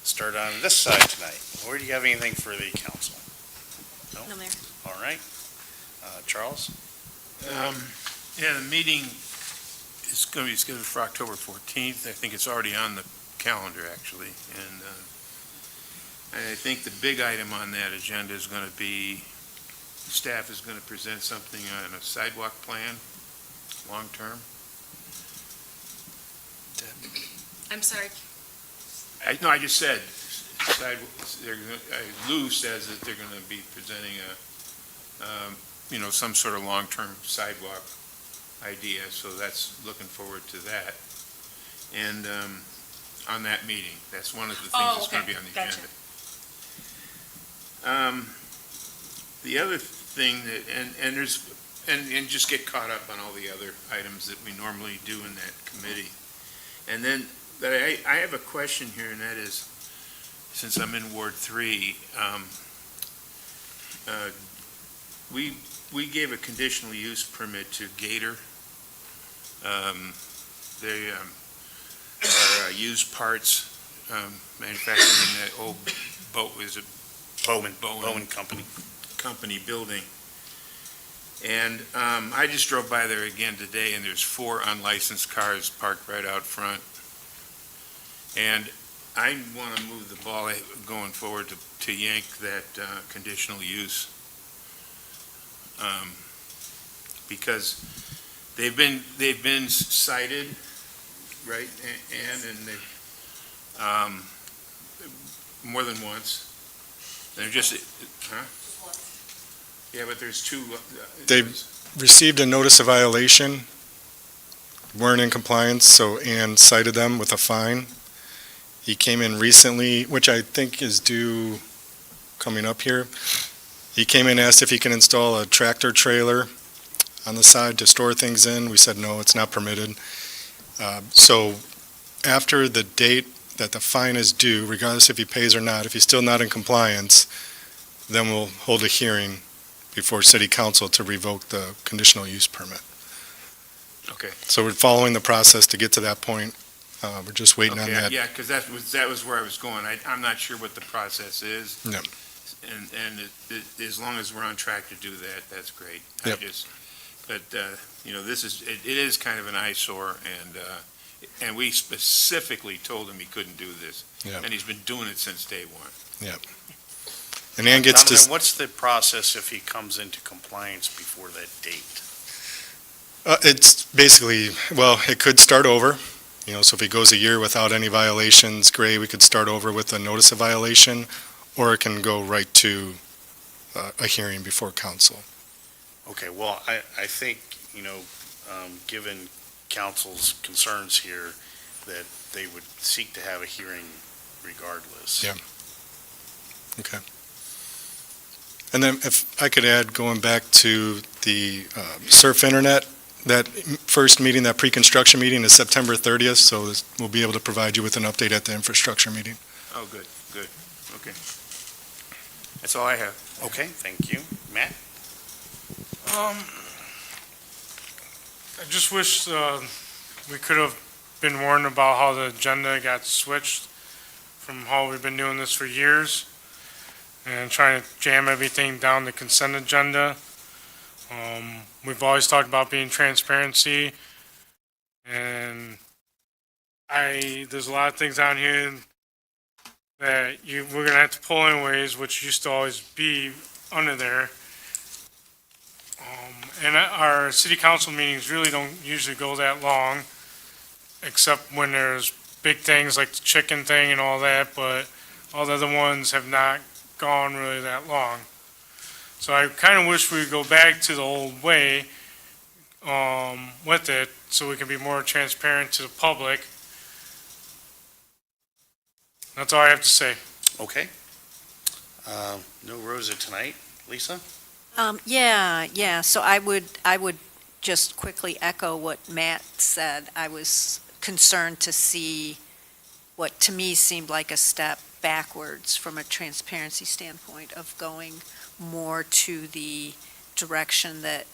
Start on this side tonight. Or do you have anything for the council? No, Mayor. All right. Charles? Yeah, the meeting is going to be scheduled for October 14th. I think it's already on the calendar, actually. And I think the big item on that agenda is going to be, staff is going to present something on a sidewalk plan, long-term. I'm sorry, I just said, Lou says that they're going to be presenting some sort of long-term sidewalk idea, so that's, looking forward to that. And on that meeting, that's one of the things that's going to be on the Gotcha. agenda. The other thing that, and just get caught up on all the other items that we normally do in that committee. And then, but I have a question here, and that is, since I'm in Ward 3, we gave a conditional use permit to Gator. They are used parts manufacturing in that old boat, was it Bauman Company. Company building. And I just drove by there again today, and there's 4 unlicensed cars parked right out front. And I want to move the ball going forward to yank that conditional use. Because they've been cited, right, and they, more than once. They're just, huh? Yeah, but there's 2. They received a notice of violation, weren't in compliance, so Ann cited them with a fine. He came in recently, which I think is due coming up here. He came in and asked if he can install a tractor trailer on the side to store things in. We said, no, it's not permitted. So after the date that the fine is due, regardless if he pays or not, if he's still not in compliance, then we'll hold a hearing before city council to revoke the conditional use permit. Okay. So we're following the process to get to that point. We're just waiting on that. Yeah, because that was where I was going. I'm not sure what the process is. Yep. And as long as we're on track to do that, that's great. Yep. But it is kind of an eyesore, and we specifically told him he couldn't do this. Yep. And he's been doing it since day one. Yep. And Ann gets Donovan, to, what's the process if he comes into compliance before that date? it's basically, well, it could start over. So if he goes a year without any violations, great, we could start over with a notice of violation, or it can go right to a hearing before council. Okay, well, I think, given council's concerns here, that they would seek to have a hearing regardless. Yeah. Okay. And then if I could add, going back to the surf internet, that first meeting, that pre-construction meeting is September 30th, so we'll be able to provide you with an update at the infrastructure meeting. Oh, good. Okay. That's all I have. Okay, thank you. Matt? I just wish we could have been warned about how the agenda got switched from how we've been doing this for years and trying to jam everything down the consent agenda. We've always talked about being transparency, and there's a lot of things on here that we're gonna have to pull anyways, which used to always be under there. And our city council meetings really don't usually go that long, except when there's big things like the chicken thing and all that, but all the other ones have not gone really that long. So I kind of wish we would go back to the old way with it, so we can be more transparent to the public. That's all I have to say. Okay. No Rosa tonight. Lisa? Yeah, so I would just quickly echo what Matt said. I was concerned to see what to me seemed like a step backwards from a transparency standpoint of going more to the direction that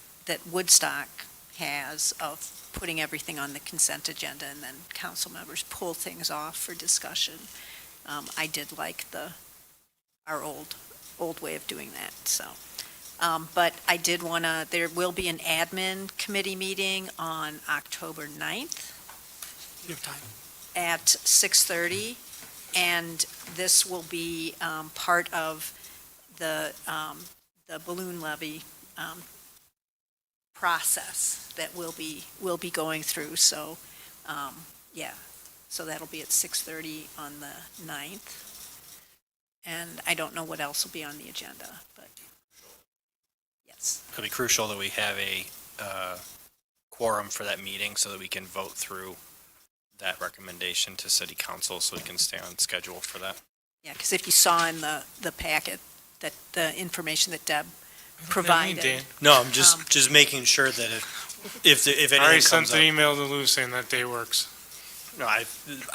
Woodstock has of putting everything on the consent agenda and then council members pull things off for discussion. I did like our old way of doing that, so. But I did there will be an admin committee meeting on October 9th. You have time. At 6:30, and this will be part of the balloon levy process that we'll be going through. So, so that'll be at 6:30 on the 9th. And I don't know what else will be on the agenda, but yes. It'll be crucial that we have a quorum for that meeting so that we can vote through that recommendation to city council so we can stay on schedule for that. Yeah, because if you saw in the packet that the information that Deb provided. No, I'm just making sure that if I anything already comes sent up. an email to Lou saying that day works. No,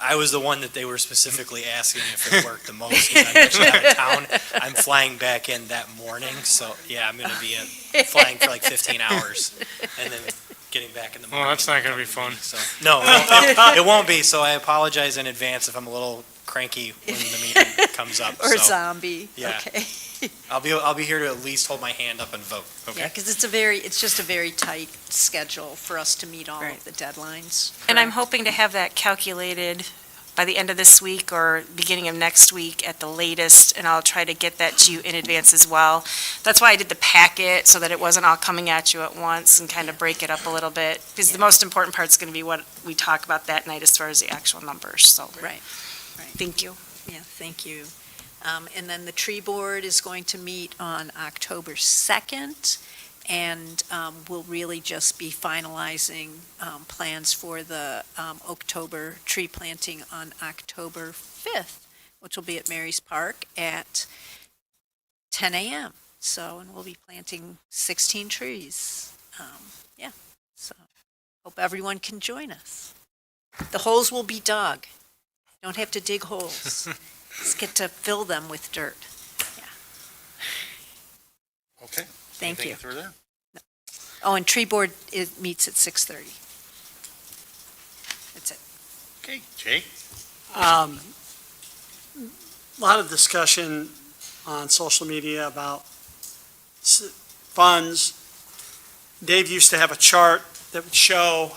I was the one that they were specifically asking if it worked the most because I'm actually out of town. I'm flying back in that morning, so yeah, I'm going to be flying for like 15 hours and then getting back in the morning. Well, that's not going to be fun. So no, it won't be. So I apologize in advance if I'm a little cranky when the meeting comes up. Or so, zombie, yeah. okay. I'll be here to at least hold my hand up and vote, Yeah, okay? because it's just a very tight schedule for us to meet all Right. of the deadlines. And I'm correct? hoping to have that calculated by the end of this week or beginning of next week at the latest, and I'll try to get that to you in advance as well. That's why I did the packet, so that it wasn't all coming at you at once and kind of break it up a little bit. Because the most important part's going to be what we talk about that night as far as the actual numbers, so. Right. Thank you. Yeah, thank you. And then the tree board is going to meet on October 2nd, and we'll really just be finalizing plans for the October tree planting on October 5th, which will be at Mary's Park at 10 a.m. So, and we'll be planting 16 trees. Yeah, so hope everyone can join us. The holes will be dug. Don't have to dig holes. Just get to fill them with dirt. Okay. Thank Anything you. through there? Oh, and tree board, it meets at 6:30. That's it. Okay, Jay? A lot of discussion on social media about funds. Dave used to have a chart that would show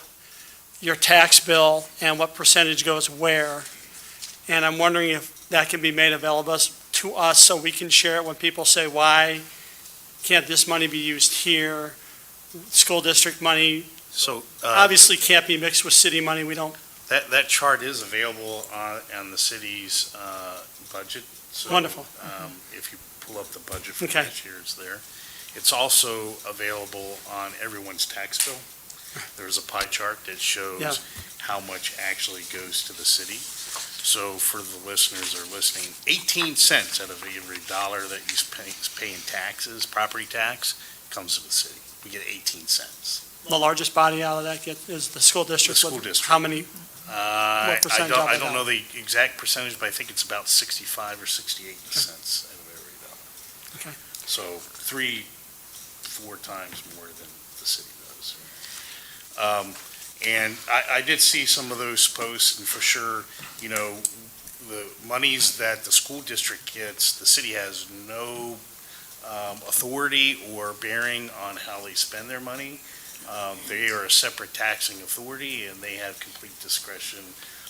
your tax bill and what percentage goes where. And I'm wondering if that can be made available to us so we can share it when people say, why can't this money be used here? School district money So, obviously can't be mixed with city money. We don't, that chart is available on the city's budget. So, Wonderful. If you pull up the budget for Okay. this year, it's there. It's also available on everyone's tax bill. There's a pie chart that shows Yeah. how much actually goes to the city. So for the listeners that are listening, 18 cents out of every dollar that you pay in taxes, property tax, comes to the city. We get 18 cents. the largest body out of that is the school district. The school With district. How many? I percentage don't, of I it don't now? know the exact percentage, but I think it's about 65 or 68 cents out of every dollar. Okay. So 3-4 times more than the city does. And I did see some of those posts, and for sure, you know, the monies that the school district gets, the city has no authority or bearing on how they spend their money. They are a separate taxing authority, and they have complete discretion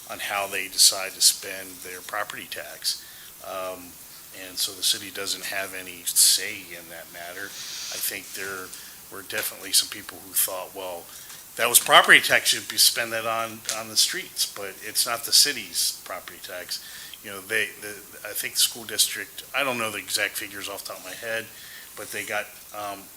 on how they decide to spend their property tax. And so the city doesn't have any say in that matter. I think there were definitely some people who thought, well, that was property tax, should be spend that on the streets, but it's not the city's property tax. You know, I think the school district, I don't know the exact figures off the top of my head, but they got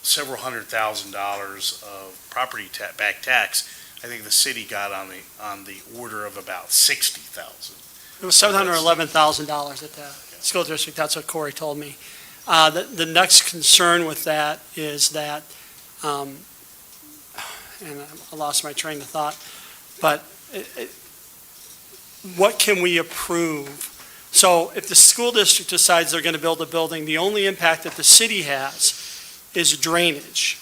several $100,000 of property back tax. I think the city got on the order of about 60,000. It was $711,000 at the school district. That's what Corey told me. The next concern with that is that, and I lost my train of thought, but what can we approve? So if the school district decides they're going to build a building, the only impact that the city has is drainage,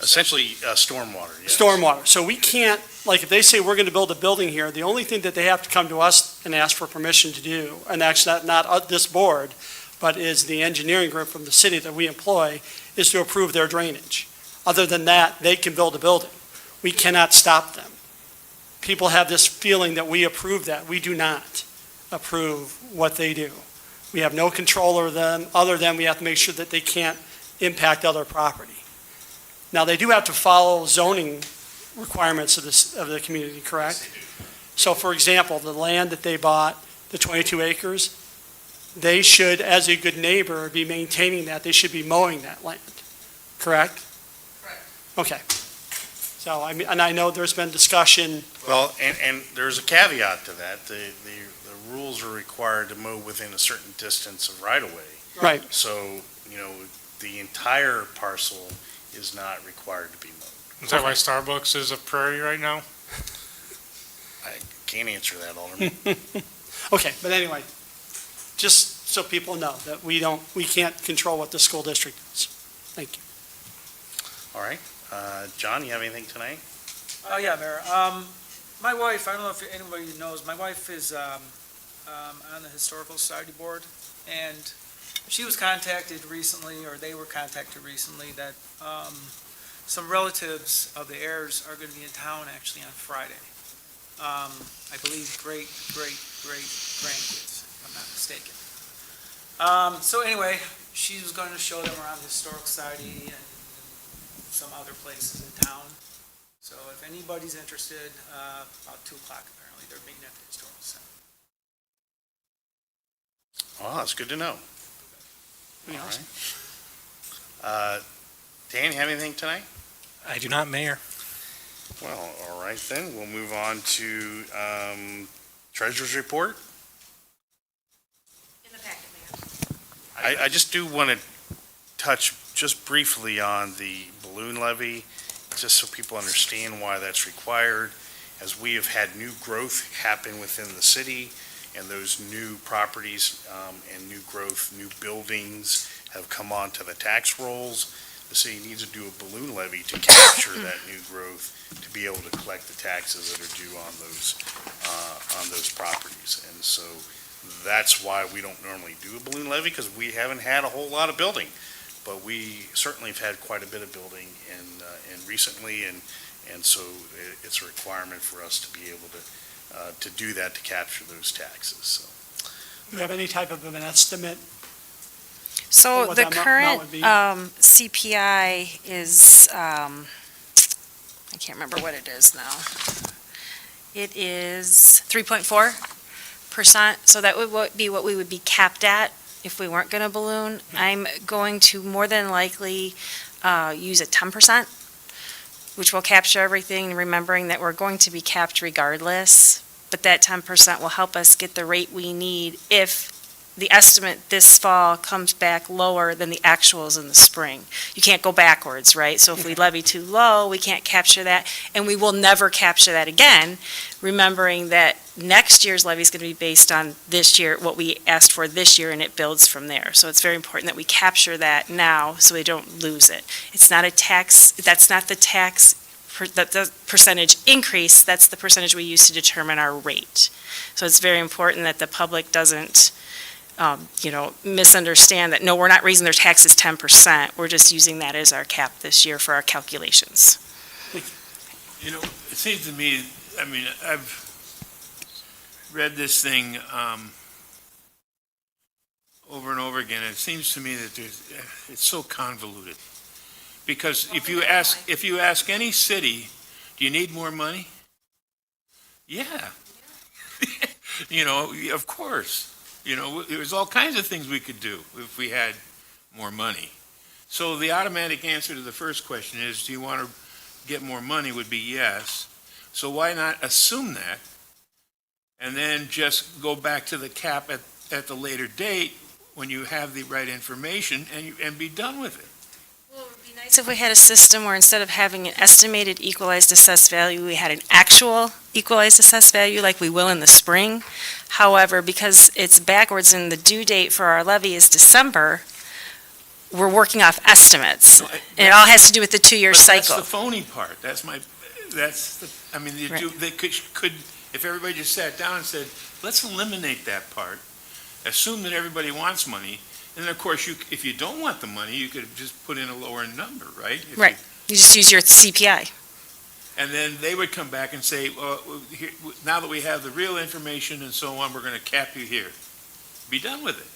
Essentially, stormwater, yes. stormwater. So we can't, like, if they say we're going to build a building here, the only thing that they have to come to us and ask for permission to do, and actually not this board, but is the engineering group from the city that we employ, is to approve their drainage. Other than that, they can build a building. We cannot stop them. People have this feeling that we approve that. We do not approve what they do. We have no control over them, other than we have to make sure that they can't impact other property. Now, they do have to follow zoning requirements of the community, correct? So, for example, the land that they bought, the 22 acres, they should, as a good neighbor, be maintaining that. They should be mowing that land, correct? Correct. Okay. So, I mean, and I know there's been discussion, Well, and there's a caveat to that. The rules are required to mow within a certain distance of right-of-way. right, So, you know, the entire parcel is not required to be mowed. Is that why Starbucks is a prairie right now? I can't answer that, Alderman. okay, but anyway, just so people know that we can't control what the school district does. Thank you. All right. John, you have anything tonight? Oh, yeah, Mayor. My wife, I don't know if anybody knows, my wife is on the Historical Society Board, and she was contacted recently, or they were contacted recently, that some relatives of the heirs are going to be in town actually on Friday. I believe great grandkids, if I'm not mistaken. So anyway, she was going to show them around the Historical Society and some other places in town. So if anybody's interested, about 2 o'clock apparently, they're meeting at the Historical Center. Oh, that's good to know. Anything All else? right. Dan, you have anything tonight? I do not, Mayor. Well, all right then, we'll move on to Treasurer's Report. In the packet, Mayor. I just do want to touch just briefly on the balloon levy, just so people understand why that's required, as we have had new growth happen within the city, and those new properties and new growth, new buildings have come onto the tax rolls. The city needs to do a balloon levy to capture that new growth, to be able to collect the taxes that are due on those properties. And so that's why we don't normally do a balloon levy, because we haven't had a whole lot of building. But we certainly have had quite a bit of building in recently, and so it's a requirement for us to be able to do that, to capture those taxes, so. Do you have any type of an estimate? So What the that amount current would be? CPI is, I can't remember what it is now. It is 3.4%, so that would be what we would be capped at if we weren't going to balloon. I'm going to more than likely use a 10%, which will capture everything, remembering that we're going to be capped regardless, but that 10% will help us get the rate we need if the estimate this fall comes back lower than the actuals in the spring. You can't go backwards, right? So if we levy too low, we can't capture that, and we will never capture that again, remembering that next year's levy is going to be based on this year, what we asked for this year, and it builds from there. So it's very important that we capture that now so we don't lose it. It's not a tax, that's not the tax, the percentage increase, that's the percentage we use to determine our rate. So it's very important that the public doesn't misunderstand that, no, we're not raising their taxes 10%. We're just using that as our cap this year for our calculations. You know, it seems to me, I mean, I've read this thing over and over again. It seems to me that it's so convoluted. Because if you ask any city, do you need more money? Yeah. Of course. There's all kinds of things we could do if we had more money. So the automatic answer to the first question is, do you want to get more money, would be yes. So why not assume that and then just go back to the cap at the later date when you have the right information and be done with it? Well, it would be nice if we had a system where instead of having an estimated equalized assessed value, we had an actual equalized assessed value like we will in the spring. However, because it's backwards and the due date for our levy is December, we're working off estimates. And it all has to do with the 2-year cycle. That's the phony part. They could, if everybody just sat down and said, let's eliminate that part, assume that everybody wants money, and then of course, if you don't want the money, you could just put in a lower number, right? Right. You just use your CPI. And then they would come back and say, well, now that we have the real information and so on, we're going to cap you here. Be done with it.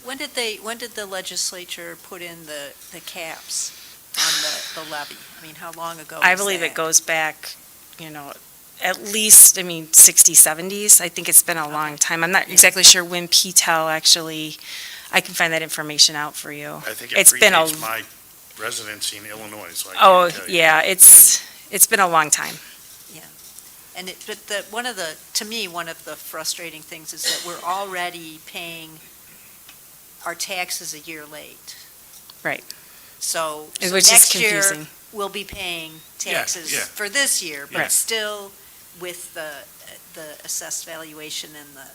When did the legislature put in the caps on the levy? I mean, how long ago was I believe that? it goes back, at least, 60s, 70s. I think it's been a long time. I'm not exactly sure when PTEL actually, I can find that information out for you. I think It's been predates my residency in Illinois, so I can't tell you. Yeah, it's been a long time. To me, one of the frustrating things is that we're already paying our taxes a year late. Right. So Which is next year, confusing. we'll be paying taxes yeah. for this year, but Right. still with the assessed valuation and the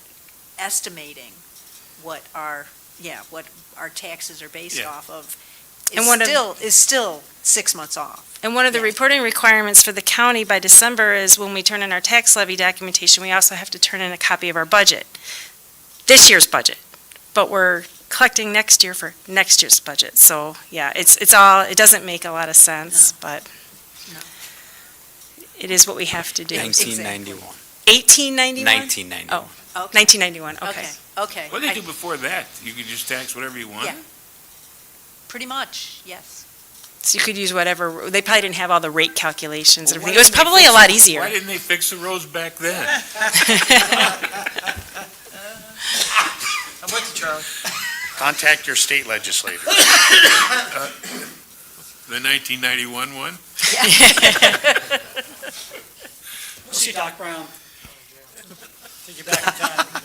estimating what our taxes are based Yeah. off of. And one of- is still 6 months off. And one of the Yeah. reporting requirements for the county by December is when we turn in our tax levy documentation, we also have to turn in a copy of our budget, this year's budget. But we're collecting next year for next year's budget. So, yeah, it's all, it doesn't make a lot of sense, but No. it is what we have to do. 1991. 1891? 1991. Oh, Okay. 1991, okay. Okay. What did they I- do before that? You could just tax whatever you wanted? Yeah. Pretty much, yes. So you could use whatever, they probably didn't have all the rate calculations and Well, why everything. It was didn't they probably a fix lot the- easier. Why didn't they fix the roads back then? I'm with you, Charlie. Contact your state legislator. The 1991 one? We'll see Doc Brown. Take you back in time.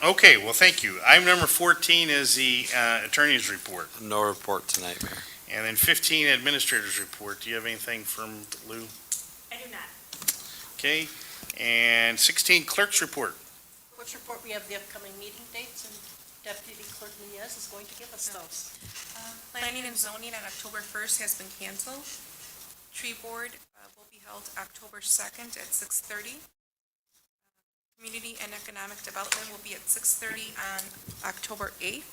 Okay, well, thank you. Item number 14 is the attorney's report. No report tonight, Mayor. And then 15, administrator's report. Do you have anything from Lou? I do not. Okay. And 16, clerk's report. Clerk's report, we have the upcoming meeting dates, and Deputy Clerk Nunez is going to give us those. Planning and zoning on October 1st has been canceled. Tree board will be held October 2nd at 6:30. Community and economic development will be at 6:30 on October 8th.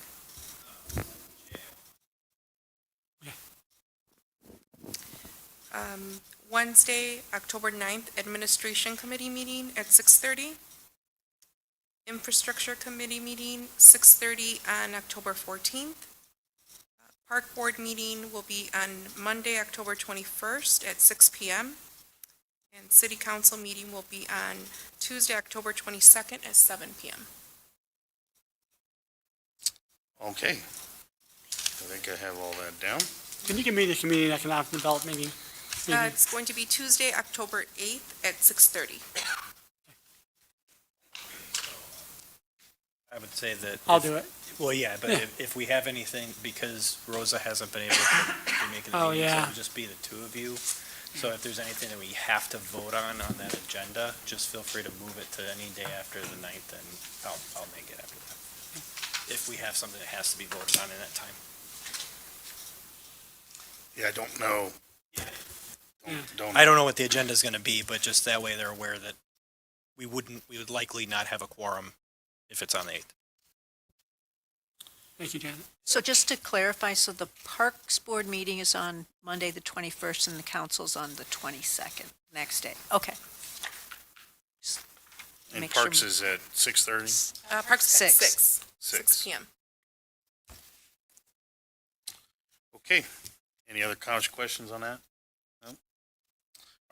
Wednesday, October 9th, administration committee meeting at 6:30. Infrastructure committee meeting, 6:30 on October 14th. Park Board meeting will be on Monday, October 21st at 6 PM. And City Council meeting will be on Tuesday, October 22nd at 7 PM. Okay. I think I have all that down. Can you give me the community and economic development meeting? It's going to be Tuesday, October 8th at 6:30. I would say that. I'll do it. Well, yeah, but if we have anything, because Rosa hasn't been able to be making the Oh, meetings, yeah. it would just be the two of you. So if there's anything that we have to vote on that agenda, just feel free to move it to any day after the 9th, and I'll make it after that. If we have something that has to be voted on in that time. Yeah, I don't know. I don't know what the agenda is gonna be, but just that way they're aware that we would likely not have a quorum if it's on the 8th. Thank you, Janet. So just to clarify, so the Parks Board meeting is on Monday, the 21st, and the council's on the 22nd, next day. Okay. And Make sure- Parks is at 6:30? Parks at 6. 6 PM. Okay. Any other comments, questions on that? No?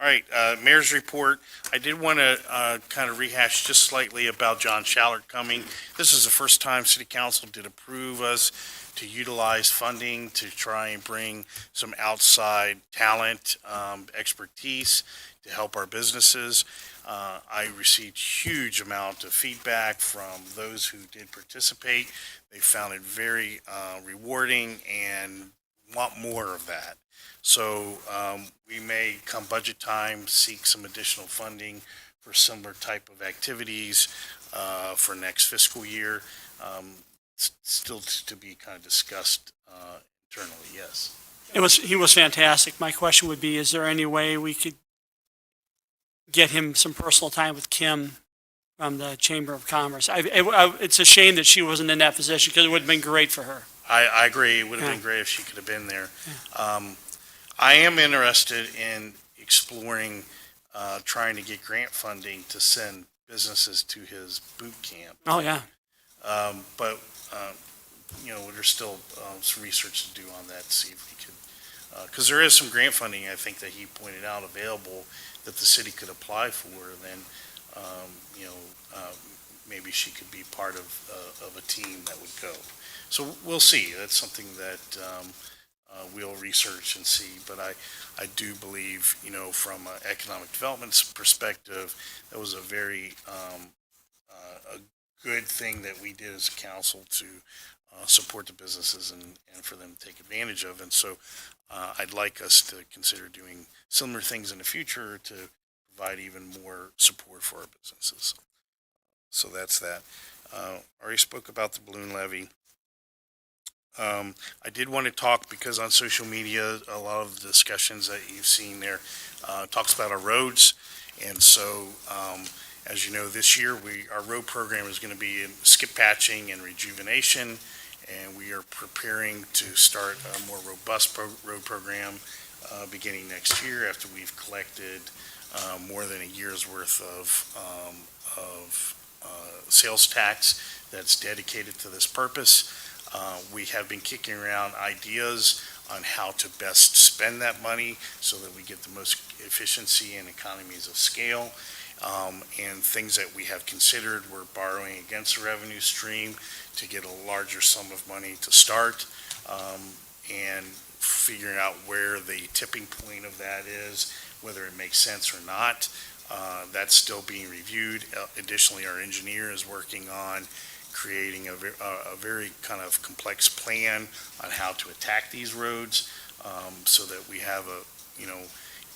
All right, mayor's report. I did want to kind of rehash just slightly about John Shallert coming. This is the first time city council did approve us to utilize funding to try and bring some outside talent, expertise to help our businesses. I received huge amount of feedback from those who did participate. They found it very rewarding and want more of that. So we may, come budget time, seek some additional funding for similar type of activities for next fiscal year. Still to be kind of discussed internally, yes. He was fantastic. My question would be, is there any way we could get him some personal time with Kim from the Chamber of Commerce? It's a shame that she wasn't in that position, because it would have been great for her. I agree. It would have been great if she could have been there. I am interested in exploring, trying to get grant funding to send businesses to his boot camp. Oh, yeah. But, there's still some research to do on that, to see if we could, because there is some grant funding, I think, that he pointed out available that the city could apply for, and then, maybe she could be part of a team that would go. So we'll see. That's something that we'll research and see. But I do believe, from an economic development perspective, that was a very a good thing that we did as a council to support the businesses and for them to take advantage of. And so I'd like us to consider doing similar things in the future to provide even more support for our businesses. So that's that. Already spoke about the balloon levy. I did want to talk, because on social media, a lot of the discussions that you've seen there talks about our roads. And so, as you know, this year, our road program is going to be in skip patching and rejuvenation, and we are preparing to start a more robust road program beginning next year, after we've collected more than a year's worth of sales tax that's dedicated to this purpose. We have been kicking around ideas on how to best spend that money so that we get the most efficiency and economies of scale. And things that we have considered, we're borrowing against the revenue stream to get a larger sum of money to start, and figuring out where the tipping point of that is, whether it makes sense or not. That's still being reviewed. Additionally, our engineer is working on creating a very kind of complex plan on how to attack these roads, so that we have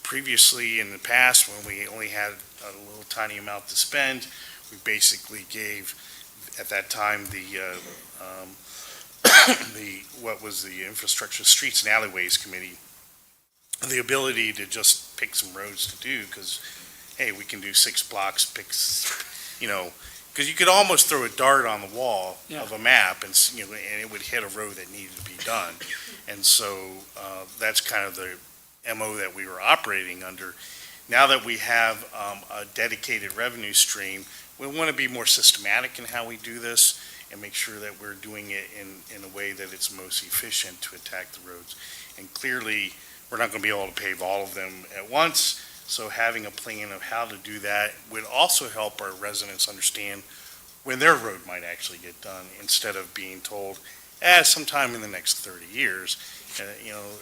previously in the past, when we only had a little tiny amount to spend, we basically gave, at that time, what was the Infrastructure, Streets and Alleyways Committee, the ability to just pick some roads to do, because, hey, we can do 6 blocks, because you could almost throw a dart on the wall of a map, and it would hit a road that needed to be done. And so that's kind of the MO that we were operating under. Now that we have a dedicated revenue stream, we want to be more systematic in how we do this and make sure that we're doing it in a way that it's most efficient to attack the roads. And clearly, we're not going to be able to pave all of them at once, so having a plan of how to do that would also help our residents understand when their road might actually get done, instead of being told, sometime in the next 30 years.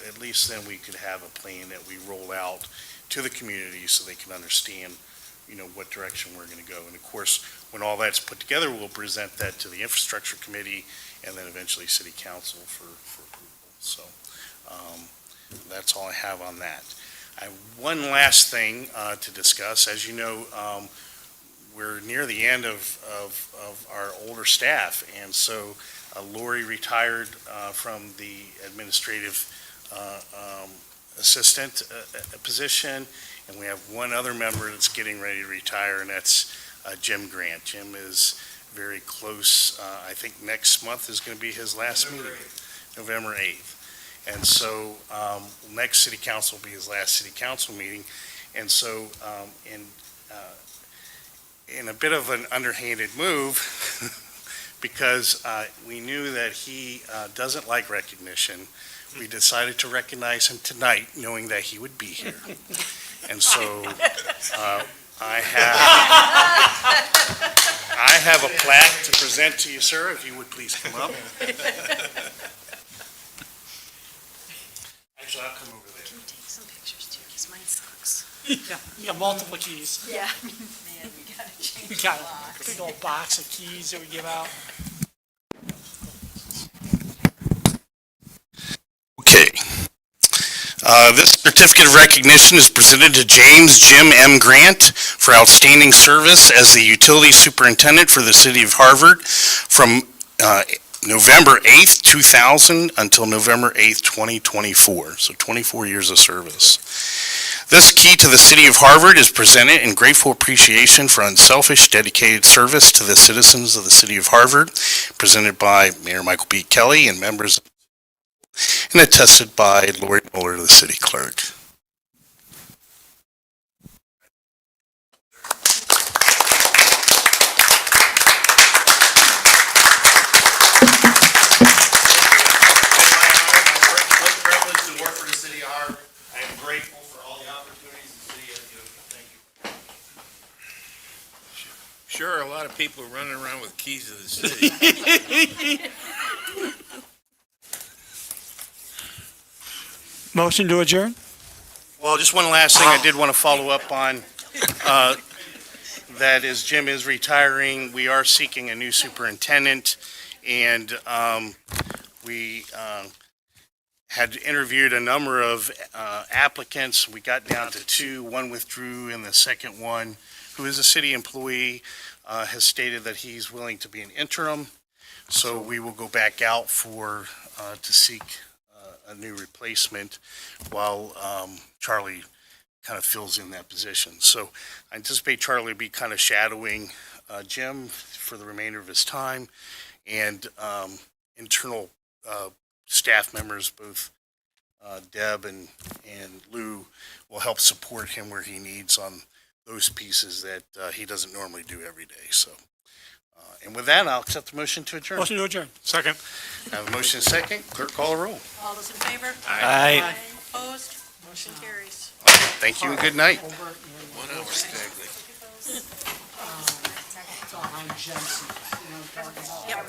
At least then we could have a plan that we roll out to the community so they can understand, what direction we're going to go. And of course, when all that's put together, we'll present that to the Infrastructure Committee and then eventually City Council for approval. So that's all I have on that. I have one last thing to discuss. As you know, we're near the end of our older staff, and so Lori retired from the administrative assistant position, and we have one other member that's getting ready to retire, and that's Jim Grant. Jim is very close. I think next month is going to be his last meeting, November 8th. And so next City Council will be his last City Council meeting. And so in a bit of an underhanded move, because we knew that he doesn't like recognition, we decided to recognize him tonight, knowing that he would be here. And so I have a plaque to present to you, sir, if you would please come up. Actually, I'll come over there. Can you take some pictures too, because mine sucks. Yeah, you got multiple keys. Yeah. Man, we gotta change We got a big old box of keys that we give out. Okay. This certificate of recognition is presented to James Jim M. Grant for outstanding service as the utility superintendent for the city of Harvard from November 8th, 2000 until November 8th, 2024. So 24 years of service. This key to the city of Harvard is presented in grateful appreciation for unselfish, dedicated service to the citizens of the city of Harvard, presented by Mayor Michael B. Kelly and members, and attested by Lori Moller, the city clerk. Sure, a lot of people are running around with keys to the city. Motion to adjourn? Well, just one last thing I did want to follow up on. That is, Jim is retiring. We are seeking a new superintendent, and we had interviewed a number of applicants. We got down to 2. One withdrew, and the second one, who is a city employee, has stated that he's willing to be an interim. So we will go back out to seek a new replacement while Charlie kind of fills in that position. So I anticipate Charlie will be kind of shadowing Jim for the remainder of his time, and internal staff members, both Deb and Lou, will help support him where he needs on those pieces that he doesn't normally do every day. So, and with that, I'll accept the motion to adjourn. Motion to adjourn. Second. I have a motion second. Clerk, call a roll. All those in favor? Aye. Opposed? Motion carries. Thank you and good night. 1 hour staggering. Yep.